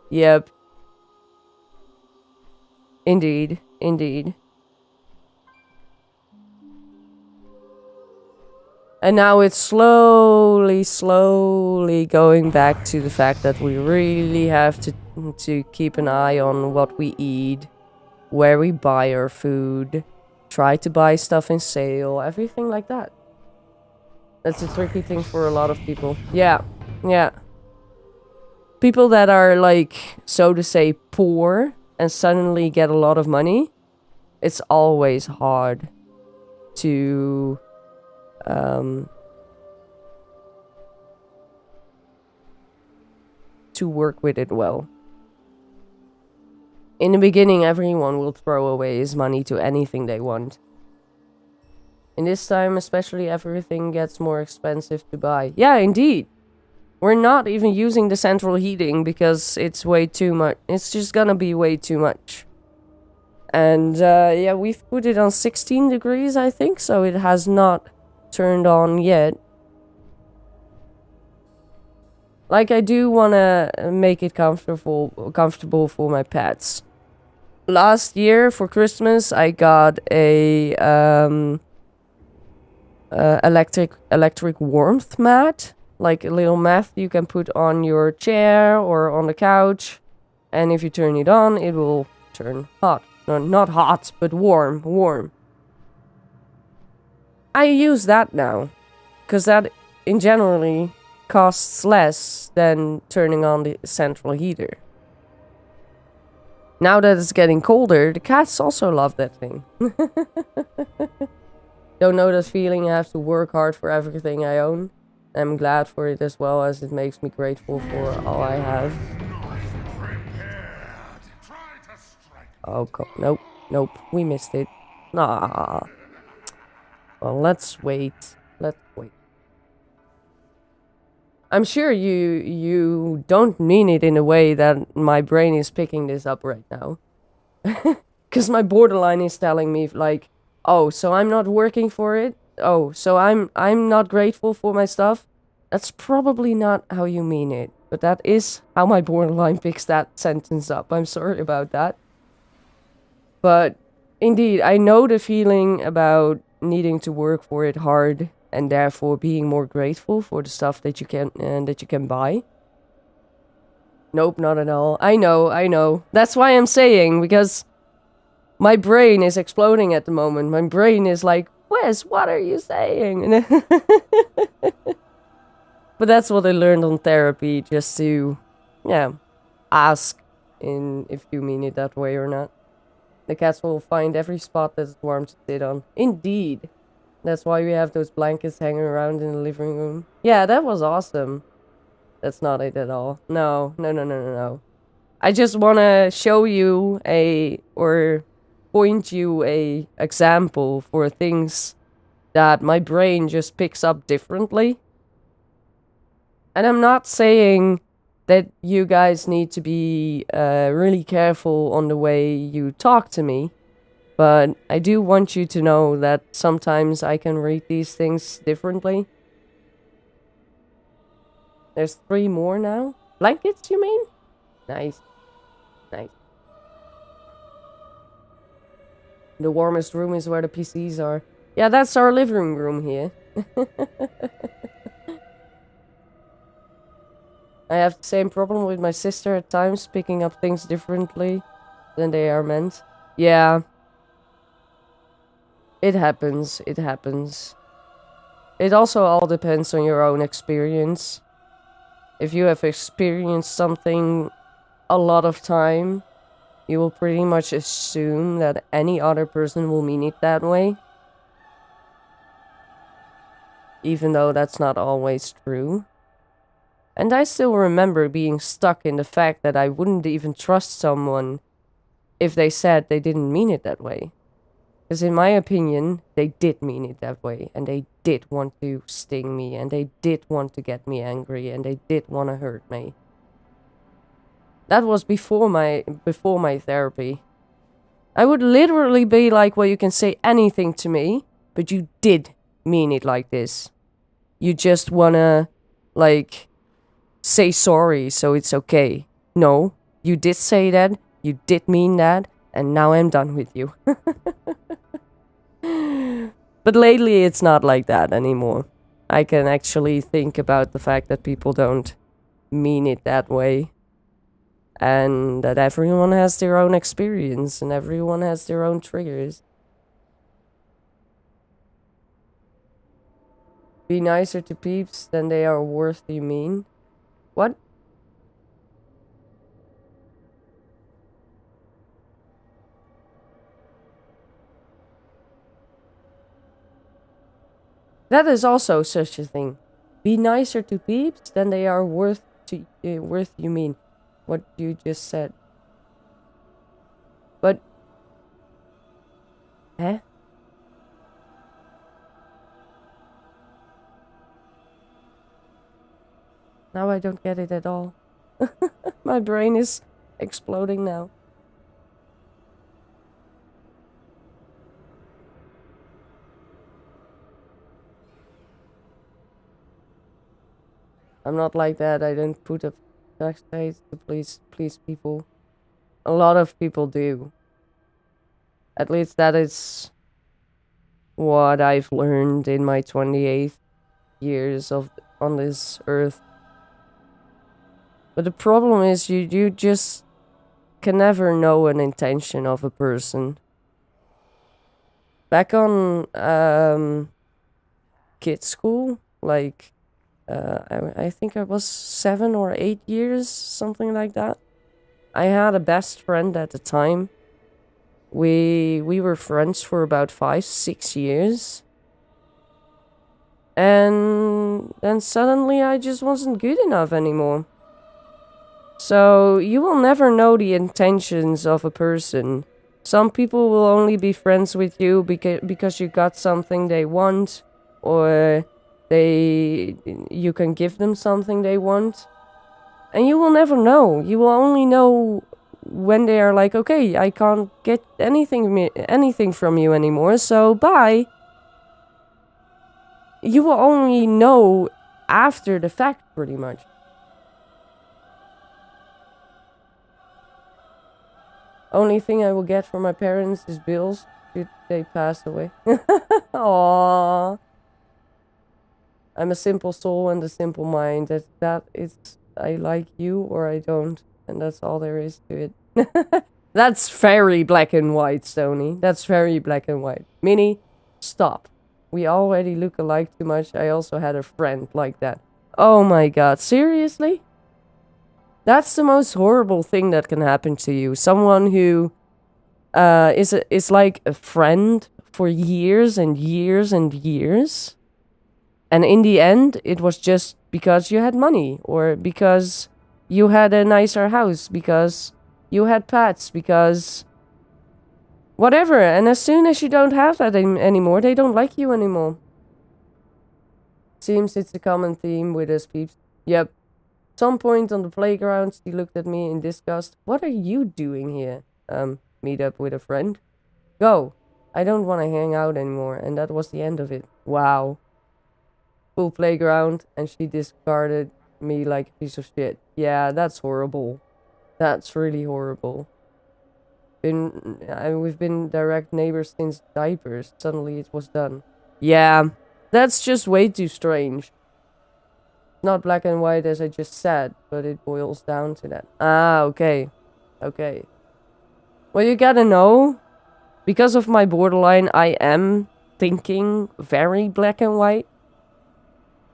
Yep. Indeed. And now it's slowly going back to the fact that we really have to keep an eye on what we eat, where we buy our food, try to buy stuff in sale, everything like that. That's a tricky thing for a lot of people. Yeah. People that are like, so to say, poor, and suddenly get a lot of money, it's always hard to work with it well. In the beginning, everyone will throw away his money to anything they want. In this time, especially, everything gets more expensive to buy. Yeah, indeed. We're not even using the central heating because it's way too much. It's just gonna be way too much. And yeah, we've put it on 16 degrees, I think, so it has not turned on yet. Like, I do want to make it comfortable for my pets. Last year, for Christmas, I got a electric warmth mat. Like a little mat you can put on your chair or on the couch. And if you turn it on, it will turn hot. No, not hot, but warm. I use that now. Because that, in generally, costs less than turning on the central heater. Now that it's getting colder, the cats also love that thing. Don't know that feeling. I have to work hard for everything I own. I'm glad for it as well, as it makes me grateful for all I have. Oh, nope, we missed it. Nah. Well, let's wait. I'm sure you don't mean it in a way that my brain is picking this up right now. Because my borderline is telling me, like, oh, so I'm not working for it? Oh, so I'm not grateful for my stuff? That's probably not how you mean it. But that is how my borderline picks that sentence up. I'm sorry about that. But indeed, I know the feeling about needing to work for it hard and therefore being more grateful for the stuff that you can buy. Nope, not at all. I know. That's why I'm saying, because my brain is exploding at the moment. My brain is like, Wes, what are you saying? But that's what I learned on therapy, just to, yeah, ask if you mean it that way or not. The cats will find every spot that's warm to sit on. Indeed. That's why we have those blankets hanging around in the living room. Yeah, that was awesome. That's not it at all. No. I just want to show you or point you a example for things that my brain just picks up differently. And I'm not saying that you guys need to be really careful on the way you talk to me. But I do want you to know that sometimes I can read these things differently. There's 3 more now? Blankets, you mean? Nice. The warmest room is where the PCs are. Yeah, that's our living room here. I have the same problem with my sister at times, picking up things differently than they are meant. Yeah. It happens. It also all depends on your own experience. If you have experienced something a lot of time, you will pretty much assume that any other person will mean it that way. Even though that's not always true. And I still remember being stuck in the fact that I wouldn't even trust someone if they said they didn't mean it that way. Because in my opinion, they did mean it that way. And they did want to sting me. And they did want to get me angry. And they did want to hurt me. That was before my therapy. I would literally be like, well, you can say anything to me, but you did mean it like this. You just wanna, like, say sorry so it's okay. No, you did say that, you did mean that, and now I'm done with you. But lately it's not like that anymore. I can actually think about the fact that people don't mean it that way. And that everyone has their own experience and everyone has their own triggers. Be nicer to peeps than they are worth, you mean? What? That is also such a thing. Be nicer to peeps than they are worth you mean. What you just said. But... Eh? Now I don't get it at all. My brain is exploding now. I'm not like that. I don't put up text states to please people. A lot of people do. At least that is what I've learned in my 28 years on this earth. But the problem is you just can never know an intention of a person. Back on kids school, like I think I was 7 or 8 years, something like that. I had a best friend at the time. We were friends for about 5-6 years. And then suddenly I just wasn't good enough anymore. So you will never know the intentions of a person. Some people will only be friends with you because you got something they want, or you can give them something they want. And you will never know. You will only know when they are like, okay, I can't get anything from you anymore, so bye. You will only know after the fact, pretty much. Only thing I will get from my parents is bills if they pass away. Aww. I'm a simple soul and a simple mind. That is, I like you or I don't. And that's all there is to it. That's very black and white, Stony. That's very black and white. Minnie, stop. We already look alike too much. I also had a friend like that. Oh my god, seriously? That's the most horrible thing that can happen to you. Someone who is like a friend for years and years and years. And in the end, it was just because you had money. Or because you had a nicer house. Because you had pets. Because... whatever. And as soon as you don't have that anymore, they don't like you anymore. Seems it's a common theme with us peeps. Yep. Some point on the playground, she looked at me in disgust. What are you doing here? Meet up with a friend? Go. I don't want to hang out anymore. And that was the end of it. Wow. Full playground, and she discarded me like a piece of shit. Yeah, that's horrible. That's really horrible. We've been direct neighbors since diapers. Suddenly it was done. Yeah, that's just way too strange. Not black and white as I just said, but it boils down to that. Ah, okay. Okay. Well, you gotta know, because of my borderline, I am thinking very black and white.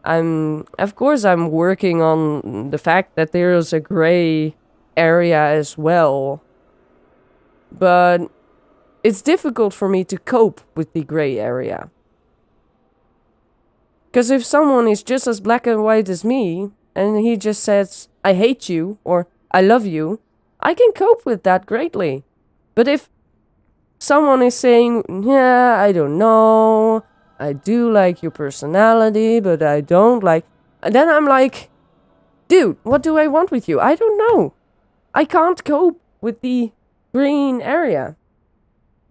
Of course, I'm working on the fact that there's a gray area as well. But it's difficult for me to cope with the gray area. Because if someone is just as black and white as me, and he just says, I hate you, or I love you, I can cope with that greatly. But if someone is saying, yeah, I don't know, I do like your personality, but I don't like... and then I'm like, dude, what do I want with you? I don't know. I can't cope with the green area.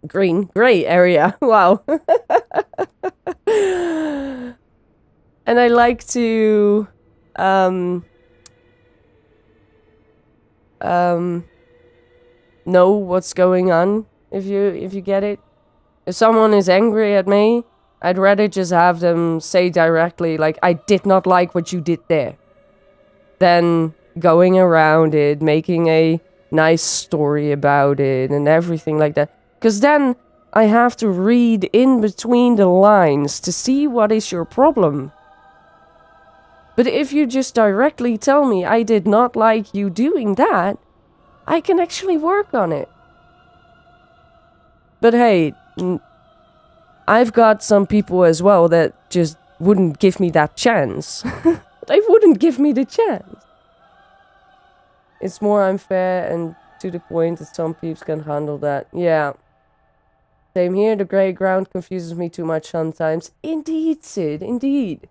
Gray area. Wow. And I like to know what's going on, if you get it. If someone is angry at me, I'd rather just have them say directly, like, I did not like what you did there, than going around it, making a nice story about it and everything like that. Because then I have to read in between the lines to see what is your problem. But if you just directly tell me I did not like you doing that, I can actually work on it. But hey, I've got some people as well that just wouldn't give me that chance. They wouldn't give me the chance. It's more unfair and to the point that some peeps can handle that. Yeah. Same here, the grey ground confuses me too much sometimes. Indeed, Sid, indeed.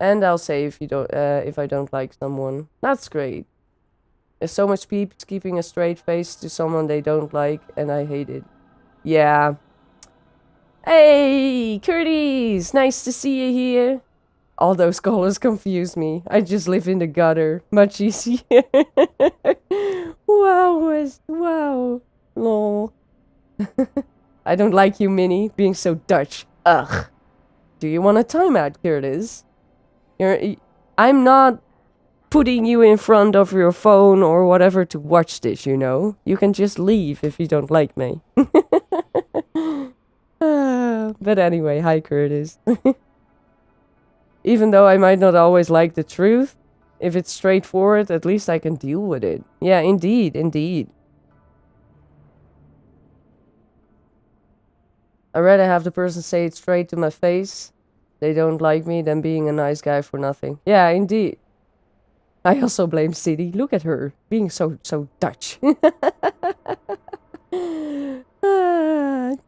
And I'll say if I don't like someone. That's great. There's so much peeps keeping a straight face to someone they don't like, and I hate it. Yeah. Hey, Curtis! Nice to see you here. All those colors confuse me. I just live in the gutter. Much easier. Wow, wow. Lol. I don't like you, Minnie, being so Dutch. Ugh. Do you want a timeout, Curtis? I'm not putting you in front of your phone or whatever to watch this, you know? You can just leave if you don't like me. But anyway, hi, Curtis. Even though I might not always like the truth, if it's straightforward, at least I can deal with it. Yeah, indeed, indeed. I'd rather have the person say it straight to my face, they don't like me, than being a nice guy for nothing. Yeah, indeed. I also blame City. Look at her, being so Dutch.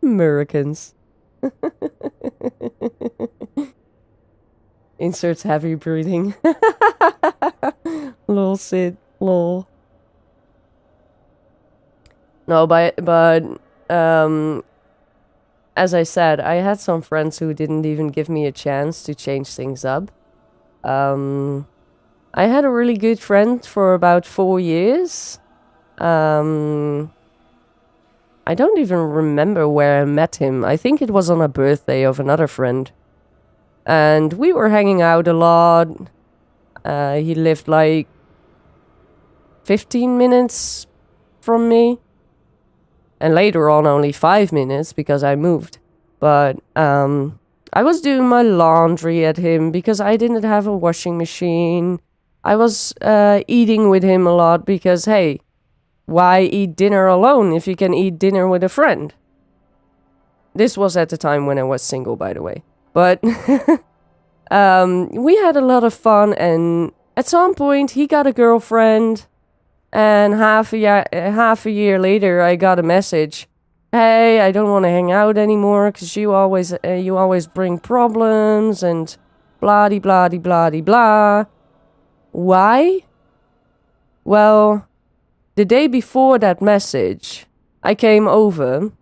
Americans. Inserts heavy breathing. Lol, Sid. Lol. No, but as I said, I had some friends who didn't even give me a chance to change things up. I had a really good friend for about 4 years. I don't even remember where I met him. I think it was on a birthday of another friend. And we were hanging out a lot. He lived like 15 minutes from me. And later on only 5 minutes because I moved. But I was doing my laundry at him because I didn't have a washing machine. I was eating with him a lot because, hey, why eat dinner alone if you can eat dinner with a friend? This was at the time when I was single, by the way. But we had a lot of fun, and at some point he got a girlfriend, and half a year later I got a message. Hey, I don't want to hang out anymore because you always bring problems and blah de blah de blah de blah. Why? Well, the day before that message, I came over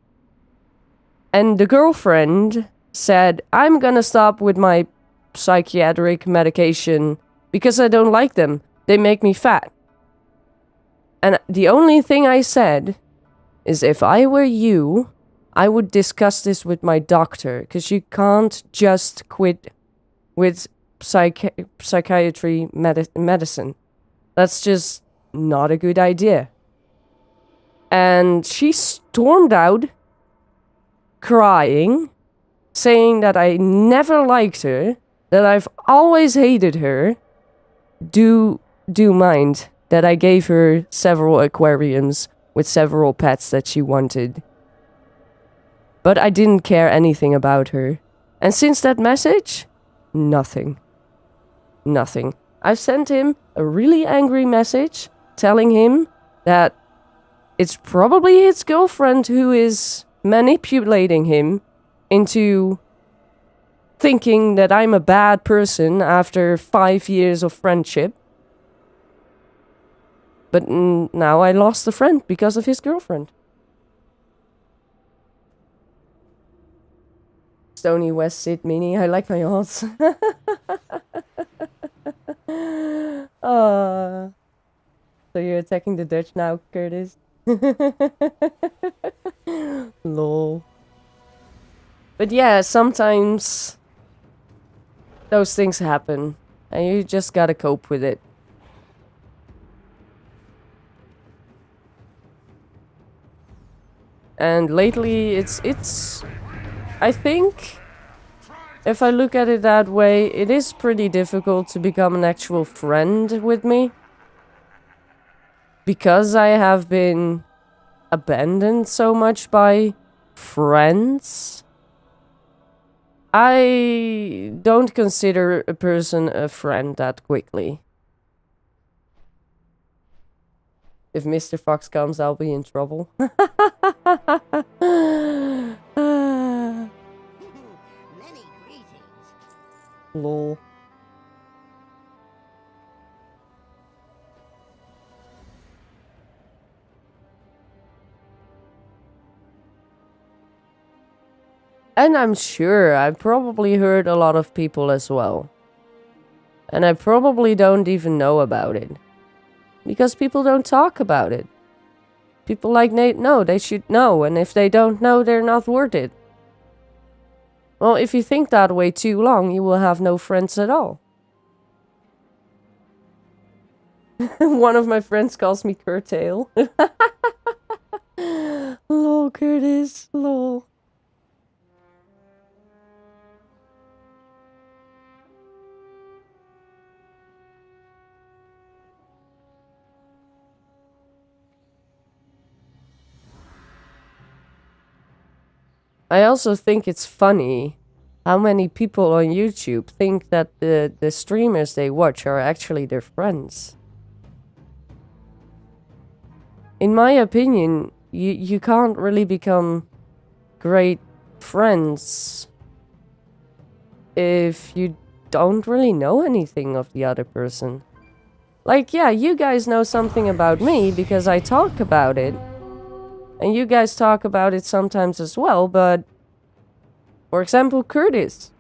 and the girlfriend said, I'm gonna stop with my psychiatric medication because I don't like them. They make me fat. And the only thing I said is if I were you, I would discuss this with my doctor because you can't just quit with psychiatry medicine. That's just not a good idea. And she stormed out, crying, saying that I never liked her, that I've always hated her. Do mind that I gave her several aquariums with several pets that she wanted. But I didn't care anything about her. And since that message, nothing. Nothing. I've sent him a really angry message telling him that it's probably his girlfriend who is manipulating him into thinking that I'm a bad person after 5 years of friendship. But now I lost a friend because of his girlfriend. Stony West Sid Mini, I like my odds. So you're attacking the Dutch now, Curtis? Lol. But yeah, sometimes those things happen and you just gotta cope with it. And lately it's I think if I look at it that way, it is pretty difficult to become an actual friend with me. Because I have been abandoned so much by friends, I don't consider a person a friend that quickly. If Mr. Fox comes, I'll be in trouble. Many greetings. Lol. And I'm sure I probably hurt a lot of people as well. And I probably don't even know about it. Because people don't talk about it. People like Nate know, they should know. And if they don't know, they're not worth it. Well, if you think that way too long, you will have no friends at all. One of my friends calls me Curtail. Lol, Curtis. Lol. I also think it's funny how many people on YouTube think that the streamers they watch are actually their friends. In my opinion, you can't really become great friends if you don't really know anything of the other person. Like, yeah, you guys know something about me because I talk about it. And you guys talk about it sometimes as well, but... For example, Curtis.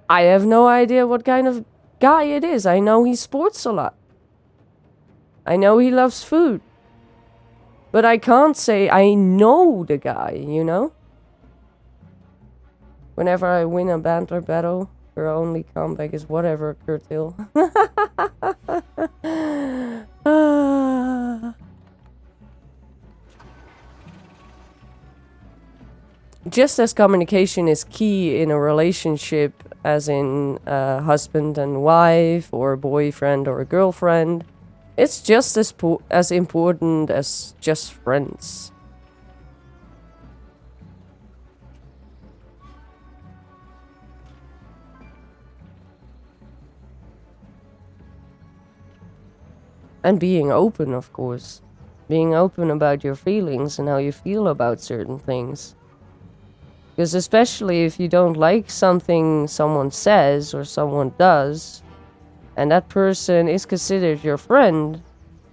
I have no idea what kind of guy it is. I know he sports a lot. I know he loves food. But I can't say I know the guy, you know? Whenever I win a banter battle, her only comeback is whatever, Curtil. Just as communication is key in a relationship, as in a husband and wife, or a boyfriend or a girlfriend, it's just as important as just friends. And being open, of course. Being open about your feelings and how you feel about certain things. Because especially if you don't like something someone says or someone does, and that person is considered your friend,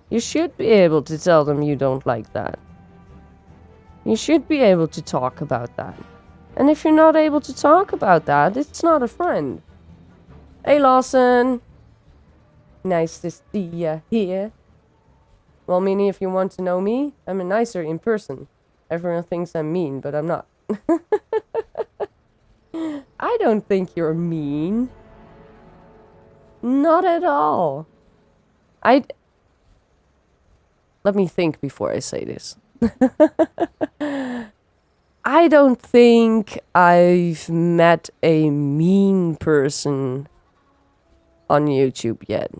you should be able to tell them you don't like that. You should be able to talk about that. And if you're not able to talk about that, it's not a friend. Hey Lawson! Nice to see ya here. Well, Minnie, if you want to know me, I'm a nicer in person. Everyone thinks I'm mean, but I'm not. I don't think you're mean. Not at all. Let me think before I say this. I don't think I've met a mean person on YouTube yet.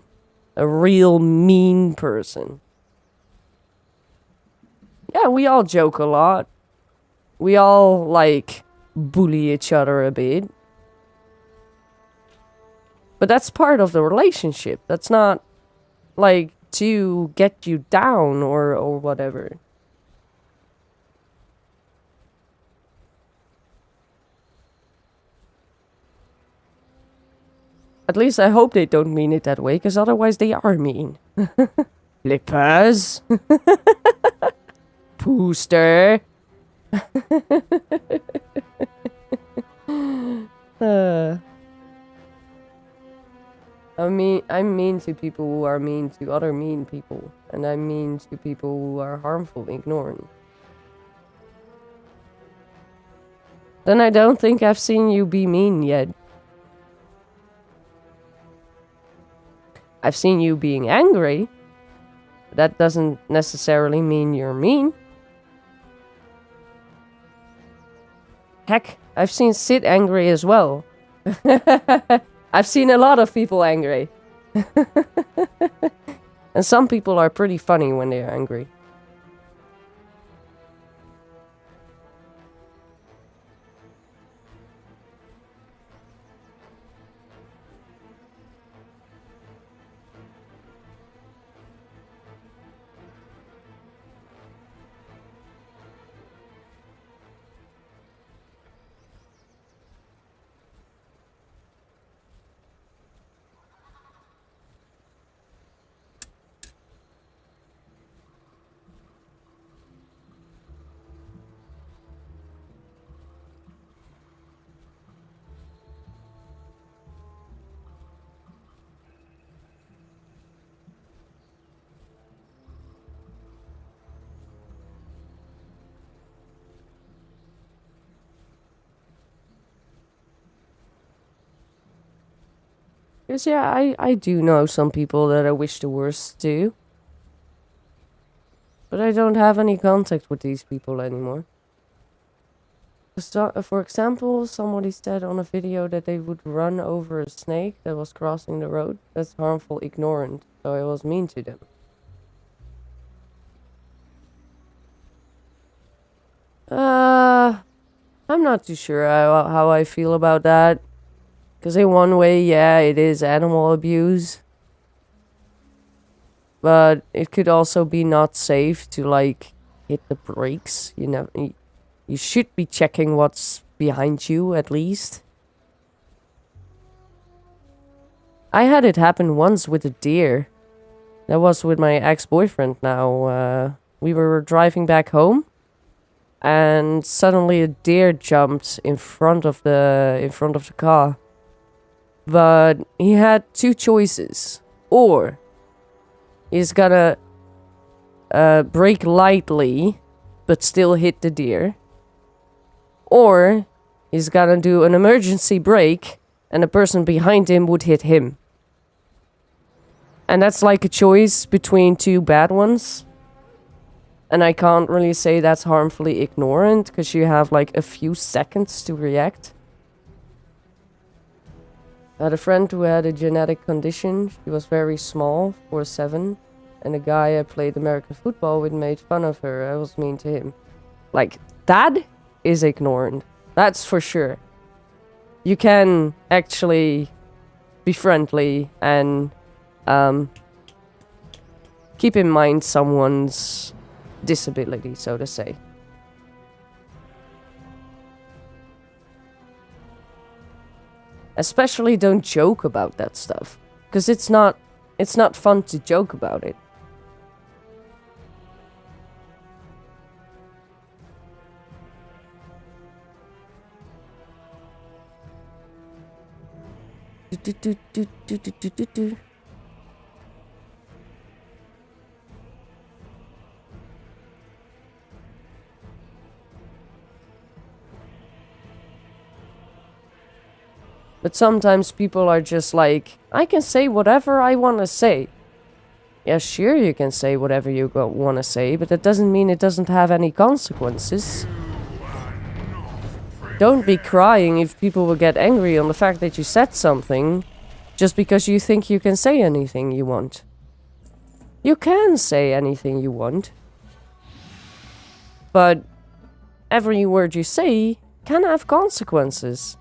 A real mean person. Yeah, we all joke a lot. We all, like, bully each other a bit. But that's part of the relationship. That's not, like, to get you down or whatever. At least I hope they don't mean it that way, because otherwise they are mean. Flippers. Pooster. I'm mean to people who are mean to other mean people. And I'm mean to people who are harmful, ignorant. Then I don't think I've seen you be mean yet. I've seen you being angry. But that doesn't necessarily mean you're mean. Heck, I've seen Sid angry as well. I've seen a lot of people angry. And some people are pretty funny when they're angry. Because, yeah, I do know some people that I wish the worst to. But I don't have any contact with these people anymore. So, for example, somebody said on a video that they would run over a snake that was crossing the road. That's harmful ignorant, so I was mean to them. I'm not too sure how I feel about that. Because in one way, yeah, it is animal abuse. But it could also be not safe to, like, hit the brakes. You know, you should be checking what's behind you, at least. I had it happen once with a deer. That was with my ex-boyfriend now. We were driving back home. And suddenly a deer jumped in front of the car. But he had two choices. Or he's gonna brake lightly but still hit the deer. Or he's gonna do an emergency brake and the person behind him would hit him. And that's like a choice between two bad ones. And I can't really say that's harmfully ignorant, because you have like a few seconds to react. I had a friend who had a genetic condition. She was very small, 4'7", and a guy I played American football with made fun of her. I was mean to him. Like, that is ignorant. That's for sure. You can actually be friendly and keep in mind someone's disability, so to say. Especially don't joke about that stuff, because it's not fun to joke about it. But sometimes people are just like, I can say whatever I want to say. Yeah, sure, you can say whatever you want to say, but that doesn't mean it doesn't have any consequences. Don't be crying if people will get angry on the fact that you said something just because you think you can say anything you want. You can say anything you want. But every word you say can have consequences.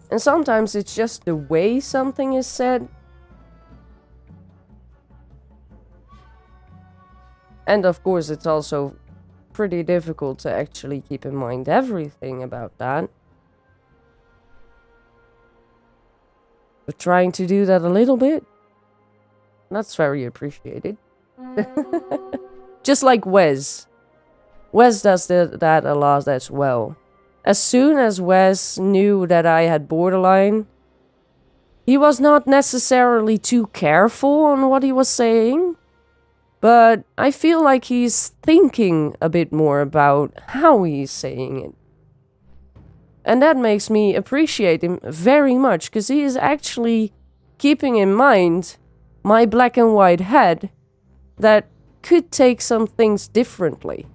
And sometimes it's just the way something is said. And of course it's also pretty difficult to actually keep in mind everything about that. But trying to do that a little bit, that's very appreciated. Just like Wes. Wes does that a lot as well. As soon as Wes knew that I had borderline, he was not necessarily too careful on what he was saying, but I feel like he's thinking a bit more about how he's saying it. And that makes me appreciate him very much, because he is actually keeping in mind my black and white head that could take some things differently.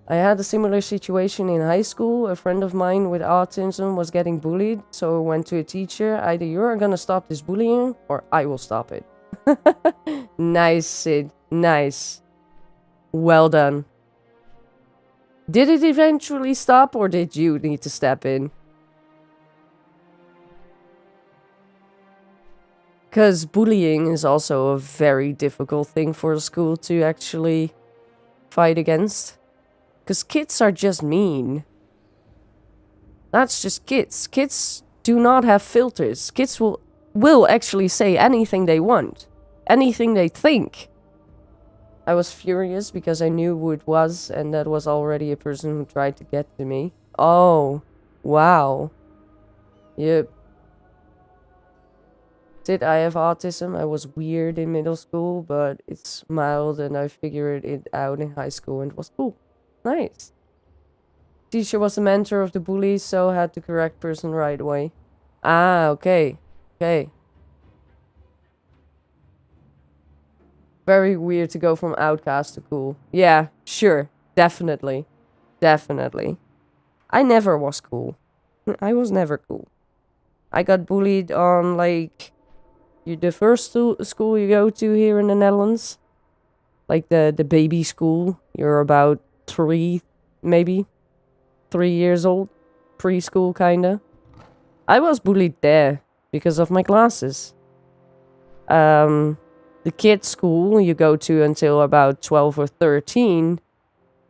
I had a similar situation in high school. A friend of mine with autism was getting bullied, so I went to a teacher. Either you're gonna stop this bullying, or I will stop it. Nice, Sid. Nice. Well done. Did it eventually stop, or did you need to step in? Because bullying is also a very difficult thing for a school to actually fight against. Because kids are just mean. That's just kids. Kids do not have filters. Kids will actually say anything they want. Anything they think. I was furious because I knew who it was, and that was already a person who tried to get to me. Oh, wow. Yep. Sid, I have autism. I was weird in middle school, but it's mild and I figured it out in high school and it was cool. Nice. Teacher was the mentor of the bullies, so had the correct person right away. Ah, okay. Okay. Very weird to go from outcast to cool. Yeah, sure. Definitely. Definitely. I never was cool. I was never cool. I got bullied on, like, the first school you go to here in the Netherlands. Like, the baby school. You're about 3, maybe. 3 years old. Preschool, kinda. I was bullied there because of my glasses. The kids' school you go to until about 12 or 13,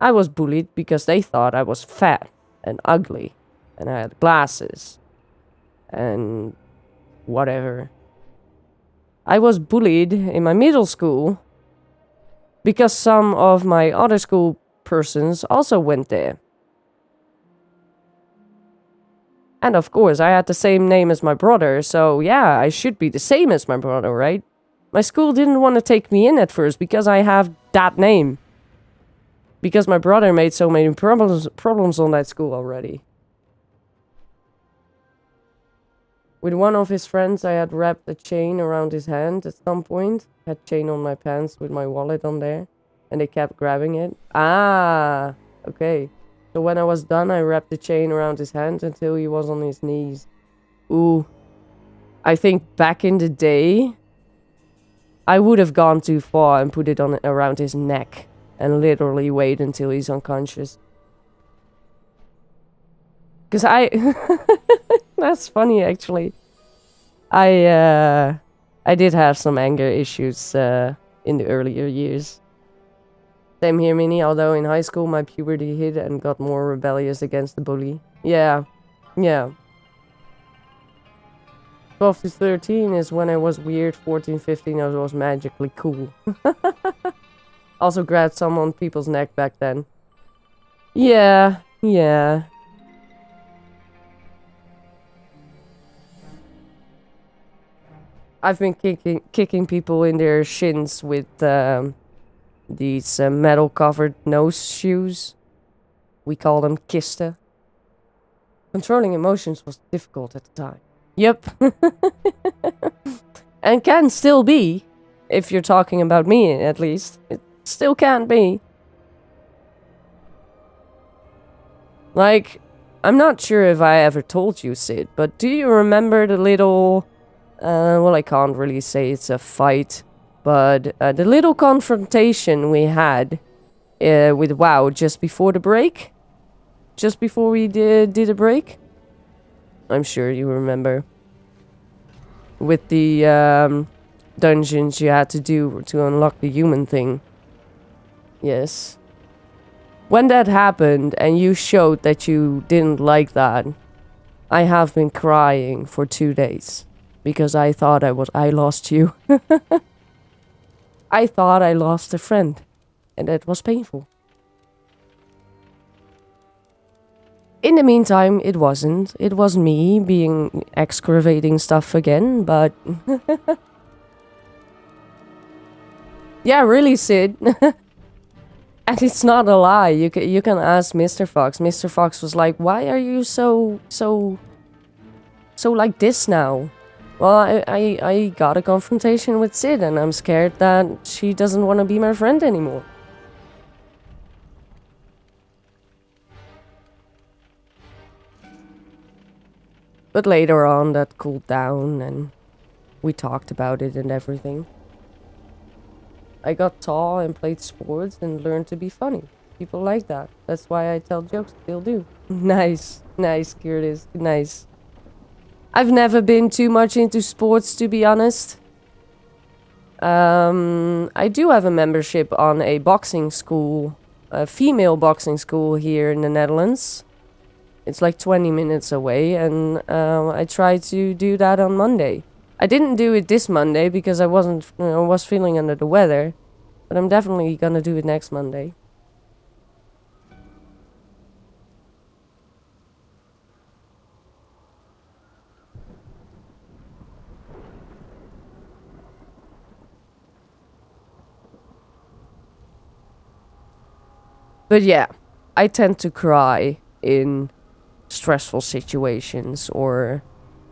I was bullied because they thought I was fat and ugly and I had glasses and whatever. I was bullied in my middle school because some of my other school persons also went there. And of course, I had the same name as my brother, so yeah, I should be the same as my brother, right? My school didn't want to take me in at first because I have that name. Because my brother made so many problems on that school already. With one of his friends, I had wrapped a chain around his hand at some point. Had chain on my pants with my wallet on there. And they kept grabbing it. Ah, okay. So when I was done, I wrapped the chain around his hand until he was on his knees. Ooh. I think back in the day, I would have gone too far and put it on around his neck. And literally wait until he's unconscious. Because that's funny, actually. I did have some anger issues in the earlier years. Same here, Minnie, although in high school my puberty hit and got more rebellious against the bully. Yeah. Yeah. 12 to 13 is when I was weird. 14, 15 I was magically cool. Also grabbed some on people's neck back then. Yeah. Yeah. I've been kicking people in their shins with these metal-covered nose shoes. We call them kisten. Controlling emotions was difficult at the time. Yep. And can still be, if you're talking about me at least. It still can be. Like, I'm not sure if I ever told you, Sid, but do you remember the little... well, I can't really say it's a fight, but the little confrontation we had with WoW just before the break? Just before we did a break? I'm sure you remember. With the dungeons you had to do to unlock the human thing. Yes. When that happened and you showed that you didn't like that, I have been crying for 2 days. Because I thought I lost you. I thought I lost a friend. And that was painful. In the meantime, it wasn't. It was me being excavating stuff again, but... yeah, really, Sid. And it's not a lie. You can ask Mr. Fox. Mr. Fox was like, why are you so like this now? Well, I got a confrontation with Sid and I'm scared that she doesn't want to be my friend anymore. But later on that cooled down and we talked about it and everything. I got tall and played sports and learned to be funny. People like that. That's why I tell jokes, still do. Nice. Nice, Curtis. Nice. I've never been too much into sports, to be honest. I do have a membership on a boxing school, a female boxing school here in the Netherlands. It's like 20 minutes away, and I tried to do that on Monday. I didn't do it this Monday because I was feeling under the weather, but I'm definitely gonna do it next Monday. But yeah, I tend to cry in stressful situations or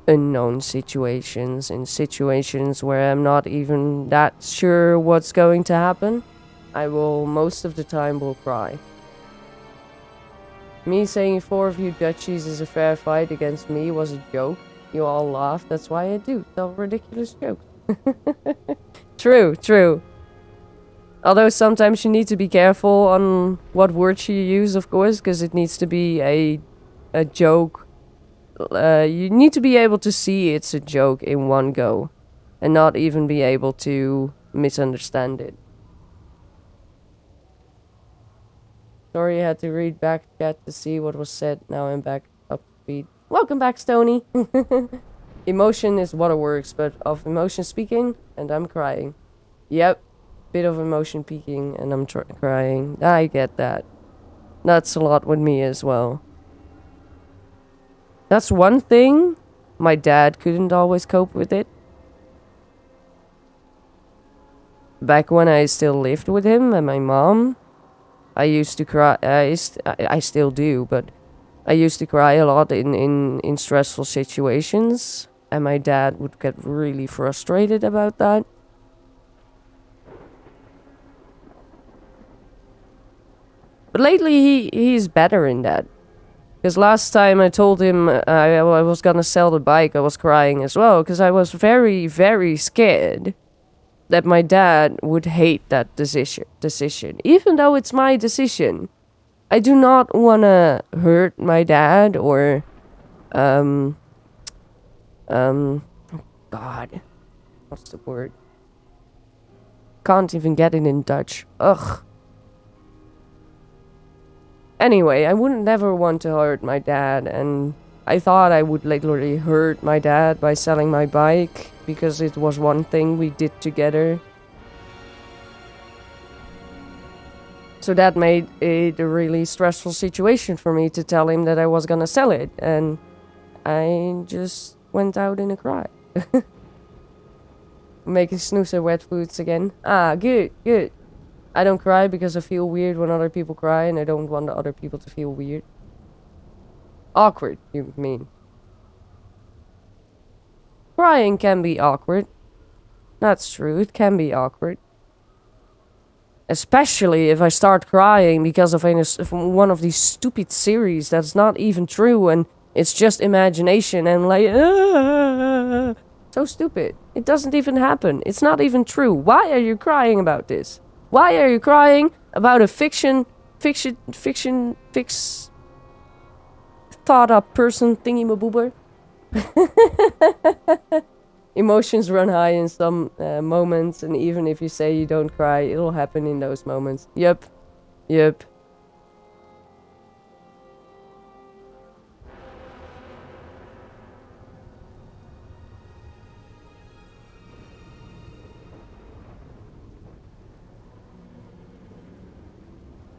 unknown situations, in situations where I'm not even that sure what's going to happen. I will, most of the time, will cry. Me saying 4 of you Dutchies is a fair fight against me was a joke. You all laughed, that's why I do tell ridiculous jokes. True, true. Although sometimes you need to be careful on what words you use, of course, because it needs to be a joke. You need to be able to see it's a joke in one go, and not even be able to misunderstand it. Sorry I had to read back chat to see what was said. Now I'm back up to speed. Welcome back, Stony! Emotion is waterworks, but of emotion speaking, and I'm crying. Yep. Bit of emotion peaking and I'm crying. I get that. That's a lot with me as well. That's one thing. My dad couldn't always cope with it. Back when I still lived with him and my mom, I used to cry. I still do, but I used to cry a lot in stressful situations. And my dad would get really frustrated about that. But lately, he's better in that. Because last time I told him I was gonna sell the bike, I was crying as well. Because I was very, very scared that my dad would hate that decision. Even though it's my decision. I do not want to hurt my dad or... God. What's the word? Can't even get it in Dutch. Ugh. Anyway, I wouldn't never want to hurt my dad, and I thought I would literally hurt my dad by selling my bike, because it was one thing we did together. So that made it a really stressful situation for me to tell him that I was gonna sell it, and I just went out in a cry. Making snoozer wet foods again. Ah, good, good. I don't cry because I feel weird when other people cry, and I don't want other people to feel weird. Awkward, you mean? Crying can be awkward. That's true, it can be awkward. Especially if I start crying because of one of these stupid series that's not even true, and it's just imagination, and like... so stupid. It doesn't even happen. It's not even true. Why are you crying about this? Why are you crying about a thought up person thingy-maboober? Emotions run high in some moments, and even if you say you don't cry, it'll happen in those moments. Yep. Yep.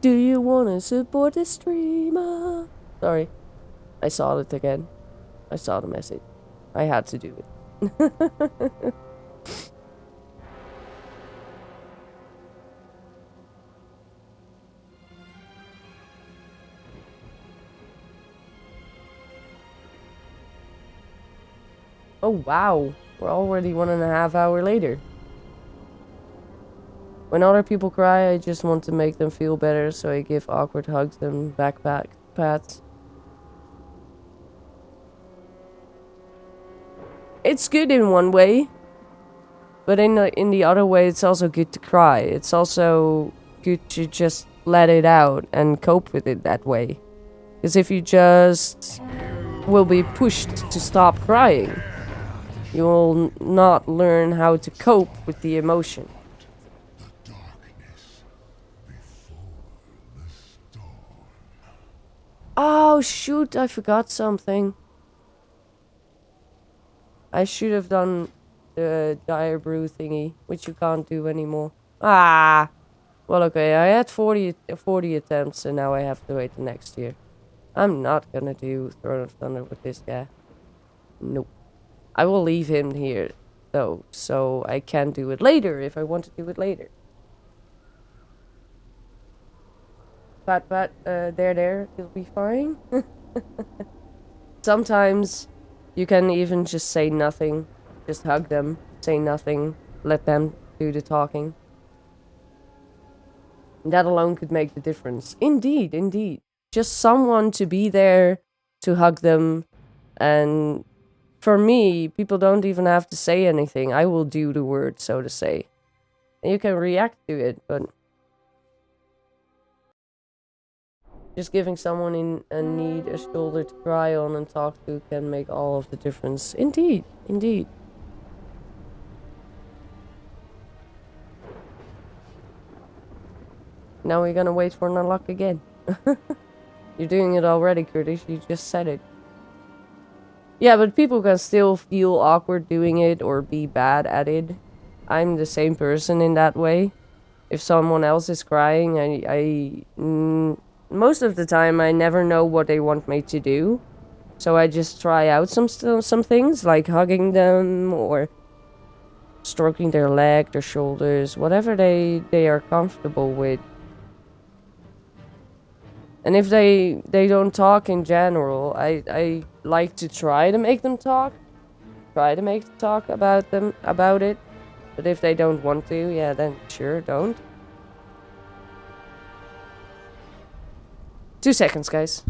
Do you wanna support the streamer? Sorry. I saw it again. I saw the message. I had to do it. Oh wow. We're already 1.5 hours later. When other people cry, I just want to make them feel better, so I give awkward hugs and backpack pats. It's good in one way, but in the other way, it's also good to cry. It's also good to just let it out and cope with it that way. Because if you just will be pushed to stop crying, you will not learn how to cope with the emotion. Oh shoot, I forgot something. I should have done the dire brew thingy, which you can't do anymore. Ah! Well, okay, I had 40 attempts, and now I have to wait the next year. I'm not gonna do Throne of Thunder with this guy. Nope. I will leave him here, though, so I can do it later if I want to do it later. Pat, there, you'll be fine. Sometimes you can even just say nothing. Just hug them, say nothing, let them do the talking. That alone could make the difference. Indeed, indeed. Just someone to be there to hug them. And for me, people don't even have to say anything. I will do the word, so to say. And you can react to it, but just giving someone in need a shoulder to cry on and talk to can make all of the difference. Indeed, indeed. Now we're gonna wait for an unlock again. You're doing it already, Curtis. You just said it. Yeah, but people can still feel awkward doing it or be bad at it. I'm the same person in that way. If someone else is crying, most of the time I never know what they want me to do. So I just try out some things, like hugging them or stroking their leg, their shoulders, whatever they are comfortable with. And if they don't talk in general, I like to try to make them talk. Try to make them talk about it. But if they don't want to, yeah, then sure, don't. 2 seconds, guys.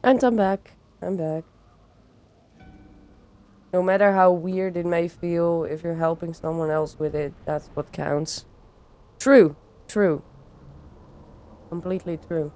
And I'm back. I'm back. No matter how weird it may feel, if you're helping someone else with it, that's what counts. True. True. Completely true.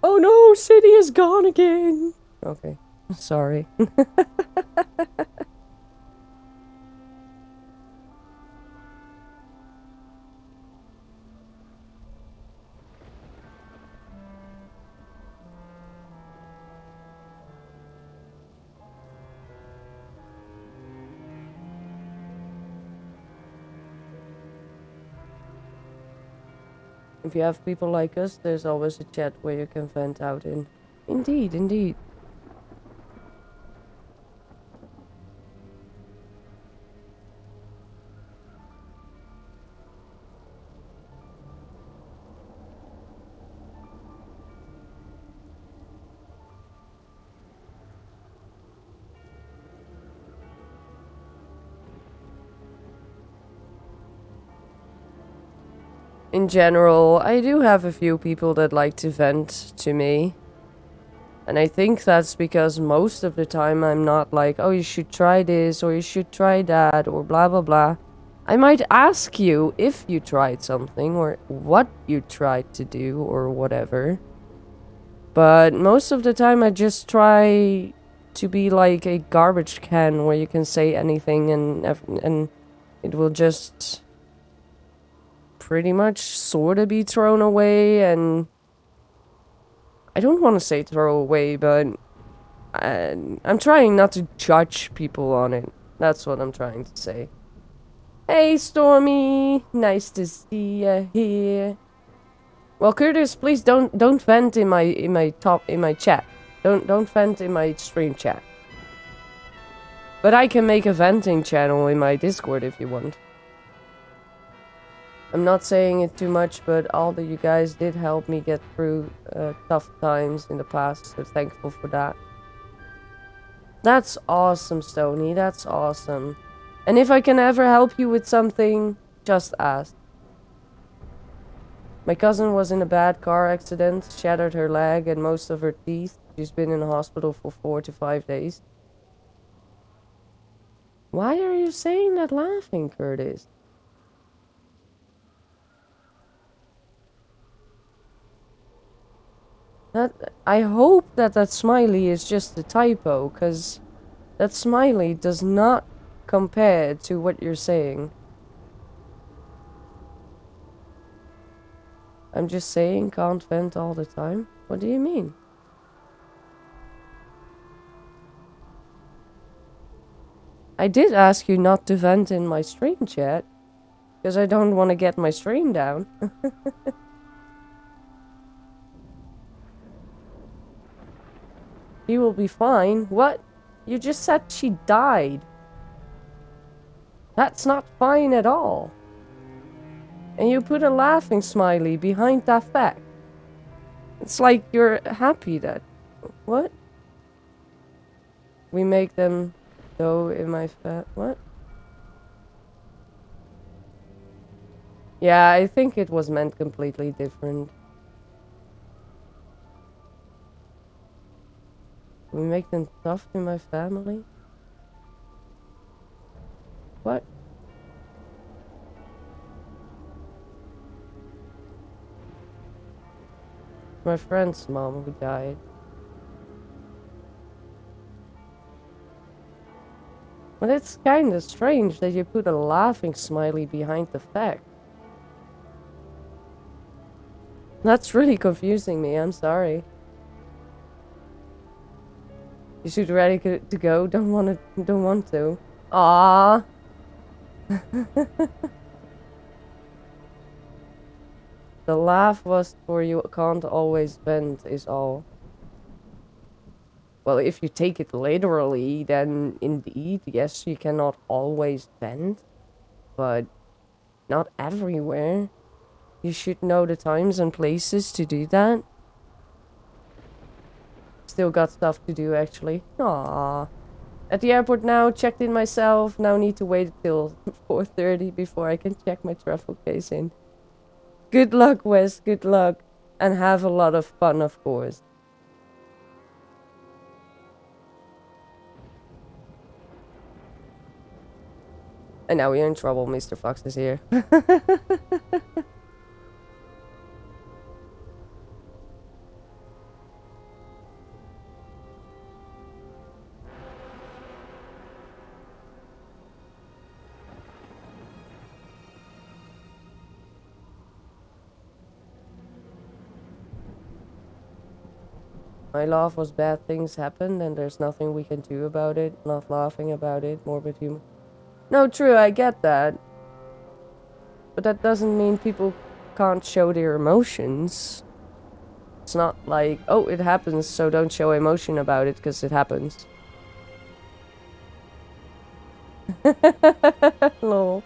Oh no, City is gone again. Okay, sorry. If you have people like us, there's always a chat where you can vent out in. Indeed, indeed. In general, I do have a few people that like to vent to me. And I think that's because most of the time I'm not like, oh, you should try this, or you should try that, or blah blah blah. I might ask you if you tried something, or what you tried to do, or whatever. But most of the time I just try to be like a garbage can where you can say anything and it will just pretty much sort of be thrown away. And I don't want to say throw away, but I'm trying not to judge people on it. That's what I'm trying to say. Hey Stormy, nice to see you here. Well, Curtis, please don't vent in my chat. Don't vent in my stream chat. But I can make a venting channel in my Discord if you want. I'm not saying it too much, but all of you guys did help me get through tough times in the past, so thankful for that. That's awesome, Stony, that's awesome. And if I can ever help you with something, just ask. My cousin was in a bad car accident, shattered her leg and most of her teeth. She's been in the hospital for 4 to 5 days. Why are you saying that laughing, Curtis? I hope that that smiley is just a typo, because that smiley does not compare to what you're saying. I'm just saying can't vent all the time. What do you mean? I did ask you not to vent in my stream chat, because I don't want to get my stream down. She will be fine. What? You just said she died. That's not fine at all. And you put a laughing smiley behind that fact. It's like you're happy that... What? We make them go in my fat... What? Yeah, I think it was meant completely different. We make them tough in my family? What? My friend's mom who died. But it's kinda strange that you put a laughing smiley behind the fact. That's really confusing me, I'm sorry. You should ready to go, don't want to. Aww. The laugh was for you can't always vent is all. Well, if you take it literally, then indeed, yes, you cannot always vent. But not everywhere. You should know the times and places to do that. Still got stuff to do, actually. Aww. At the airport now, checked in myself. Now need to wait till 4:30 before I can check my travel case in. Good luck, Wes. Good luck. And have a lot of fun, of course. And now we're in trouble. Mr. Fox is here. My laugh was bad things happened and there's nothing we can do about it. Not laughing about it. Morbid humor. No, true, I get that. But that doesn't mean people can't show their emotions. It's not like, oh, it happens, so don't show emotion about it because it happens. Lol.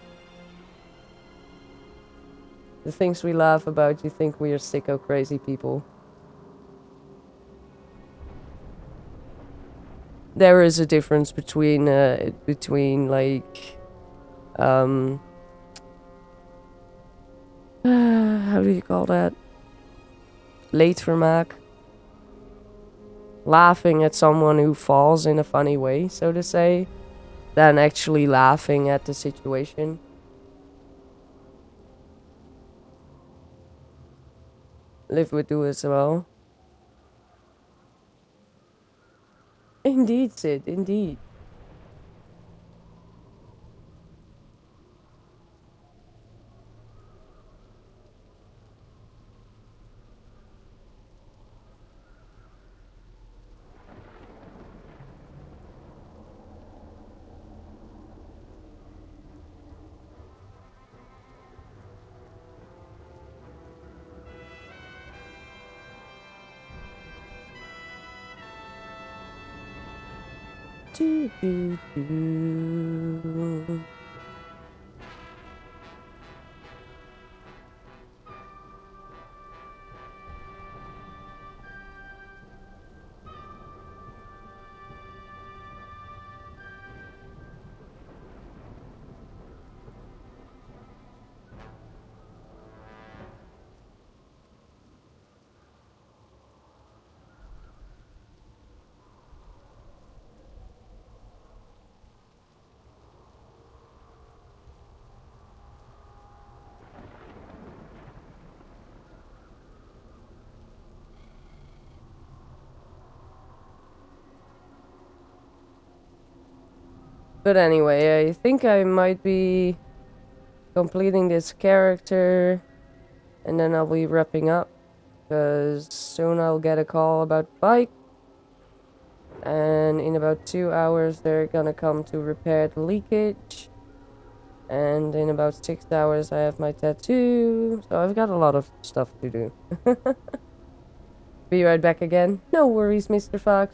The things we laugh about, you think we are sicko crazy people. There is a difference between like how do you call that? Leedvermaak. Laughing at someone who falls in a funny way, so to say, than actually laughing at the situation. Live would do as well. Indeed, Sid, indeed. Do, do, do. But anyway, I think I might be completing this character and then I'll be wrapping up because soon I'll get a call about bike and in about 2 hours they're gonna come to repair the leakage and in about 6 hours I have my tattoo, so I've got a lot of stuff to do. Be right back again. No worries, Mr. Fox.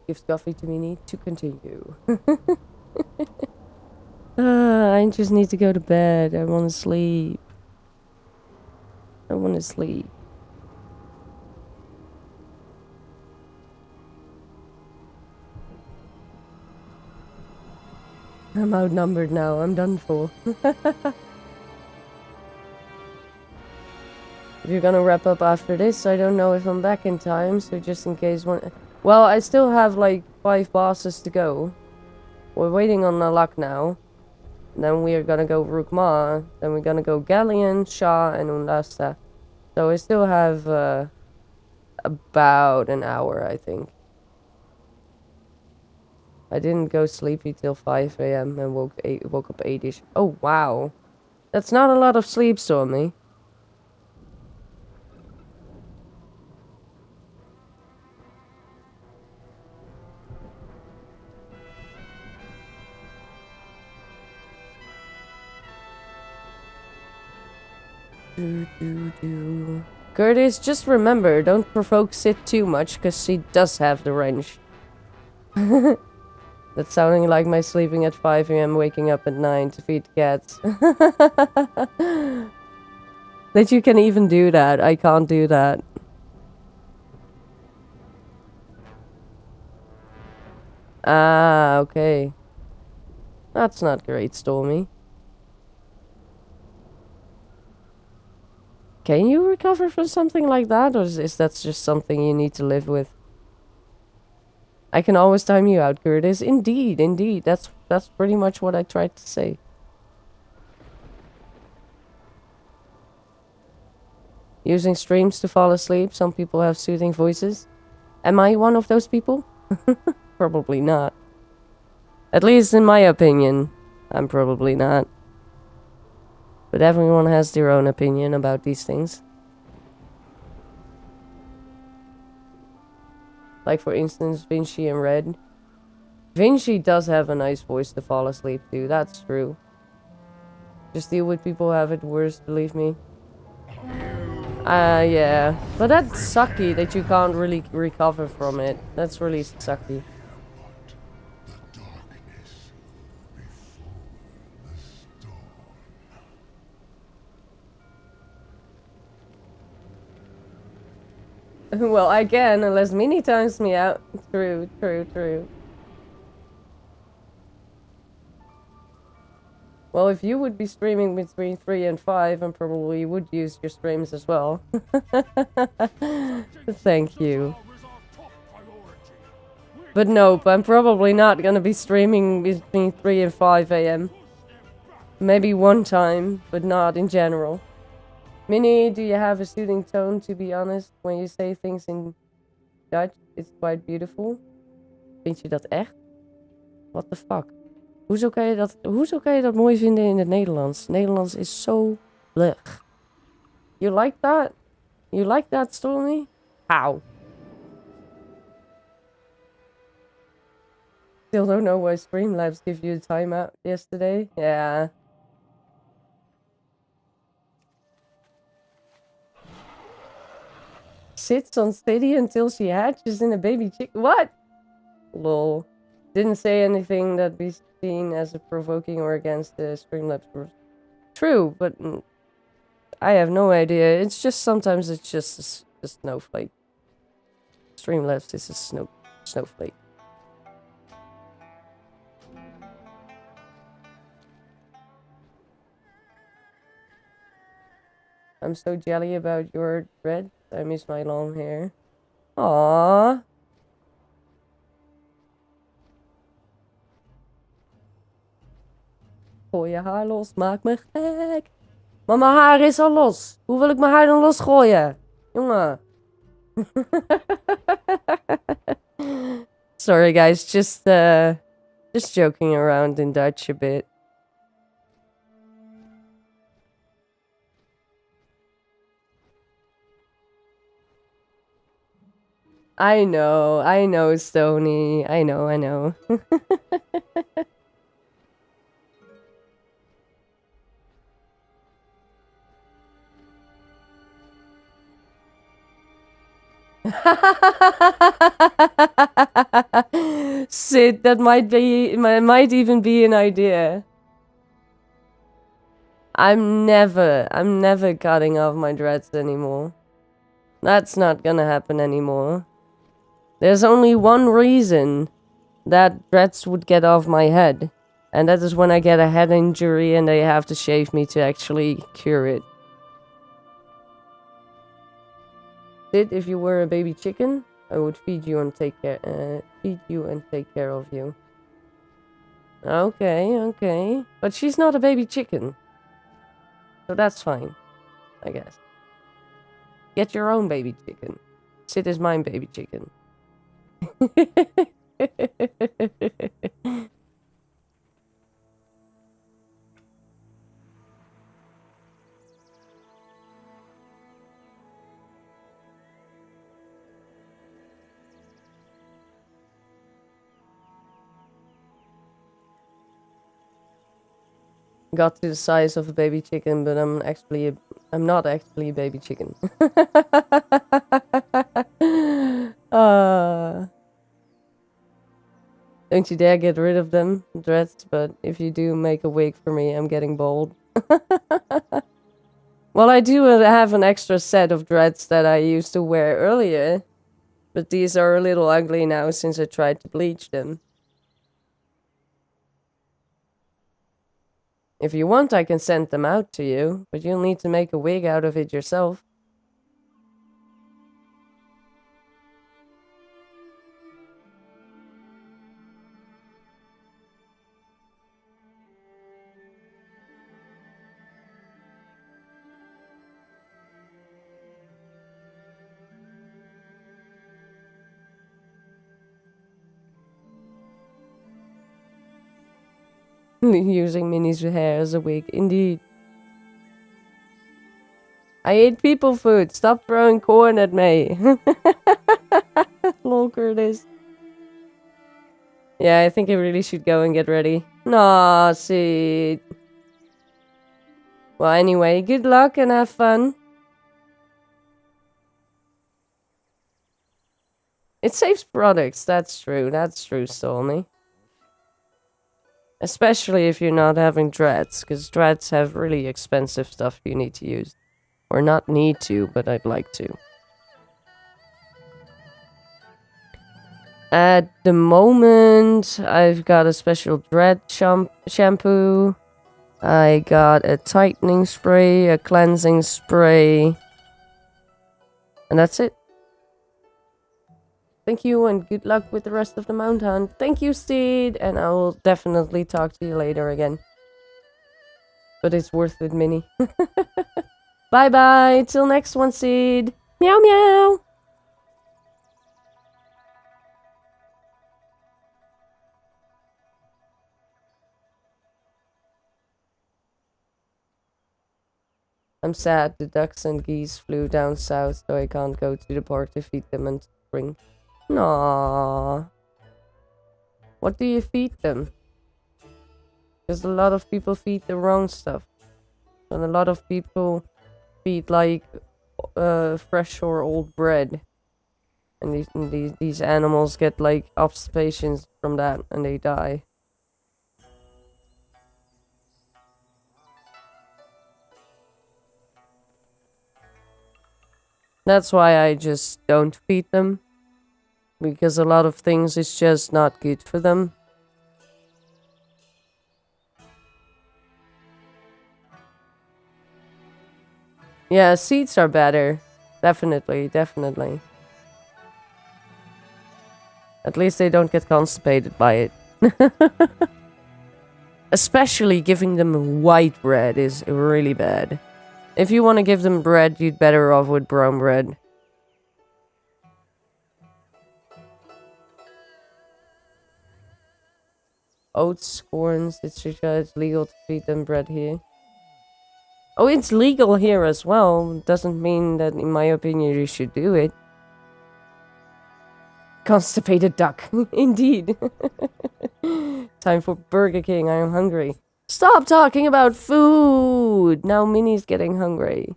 Gives coffee to Minnie to continue. I just need to go to bed. I want to sleep. I want to sleep. I'm outnumbered now. I'm done for. If you're gonna wrap up after this, I don't know if I'm back in time, so just in case one... Well, I still have like 5 bosses to go. We're waiting on the luck now. Then we are gonna go Rookma. Then we're gonna go Galleon, Shah, and Unlasta. So I still have about an hour, I think. I didn't go sleepy till 5 a.m. and woke up 8ish. Oh, wow. That's not a lot of sleep, Stormy. Curtis, just remember, don't provoke Sid too much, because she does have the wrench. That's sounding like my sleeping at 5 a.m. waking up at 9 to feed cats. That you can even do that. I can't do that. Ah, okay. That's not great, Stormy. Can you recover from something like that, or is that just something you need to live with? I can always time you out, Curtis. Indeed, indeed. That's pretty much what I tried to say. Using streams to fall asleep. Some people have soothing voices. Am I one of those people? Probably not. At least in my opinion, I'm probably not. But everyone has their own opinion about these things. Like for instance, Vinci and Red. Vinci does have a nice voice to fall asleep to, that's true. Just deal with people who have it worse, believe me. Yeah. But that's sucky that you can't really recover from it. That's really sucky. Well, I can, unless Minnie times me out. True, true, true. Well, if you would be streaming between 3 and 5, I probably would use your streams as well. Thank you. But nope, I'm probably not gonna be streaming between 3 and 5 a.m. Maybe one time, but not in general. Minnie, do you have a soothing tone, to be honest? When you say things in Dutch, it's quite beautiful. Vind je dat echt? What the fuck? Hoezo kan je dat mooi vinden in het Nederlands? Nederlands is zo blech. You like that? You like that, Stormy? How? Still don't know why Streamlabs give you a timeout yesterday? Yeah. Sits on steady until she hatches in a baby chick. What? Lol. Didn't say anything that be seen as a provoking or against the Streamlabs rules. True, but I have no idea. It's just sometimes it's just a snowflake. Streamlabs is a snowflake. I'm so jelly about your dread. I miss my long hair. Aww. Gooi je haar los, maak me gek. Maar mijn haar is al los. Hoe wil ik mijn haar dan losgooien? Jongen. Sorry guys, just joking around in Dutch a bit. I know, Stony. I know. Sid, that might even be an idea. I'm never cutting off my dreads anymore. That's not gonna happen anymore. There's only one reason that dreads would get off my head, and that is when I get a head injury and they have to shave me to actually cure it. Sid, if you were a baby chicken, I would feed you and take care of you. Okay. But she's not a baby chicken. So that's fine, I guess. Get your own baby chicken. Sid is my baby chicken. Got to the size of a baby chicken, but I'm not actually a baby chicken. Don't you dare get rid of them, dreads, but if you do, make a wig for me. I'm getting bold. Well, I do have an extra set of dreads that I used to wear earlier, but these are a little ugly now since I tried to bleach them. If you want, I can send them out to you, but you'll need to make a wig out of it yourself. Using Minnie's hair as a wig, indeed. I ate people food. Stop throwing corn at me. Lol, Curtis. Yeah, I think I really should go and get ready. Nah, see. Well, anyway, good luck and have fun. It saves products, that's true, Stormy. Especially if you're not having dreads, because dreads have really expensive stuff you need to use. Or not need to, but I'd like to. At the moment, I've got a special dread shampoo. I got a tightening spray, a cleansing spray. And that's it. Thank you and good luck with the rest of the mount hunt. Thank you, Steed, and I will definitely talk to you later again. But it's worth it, Minnie. Bye-bye. Till next one, Steed. Meow meow. I'm sad the ducks and geese flew down south, so I can't go to the park to feed them in spring. Aww. What do you feed them? Because a lot of people feed the wrong stuff. And a lot of people feed like fresh or old bread. And these animals get like obstipations from that and they die. That's why I just don't feed them. Because a lot of things is just not good for them. Yeah, seeds are better. Definitely. At least they don't get constipated by it. Especially giving them white bread is really bad. If you want to give them bread, you'd better off with brown bread. Oats, corns, etc. It's legal to feed them bread here. Oh, it's legal here as well. Doesn't mean that, in my opinion, you should do it. Constipated duck. Indeed. Time for Burger King. I am hungry. Stop talking about food! Now Minnie's getting hungry.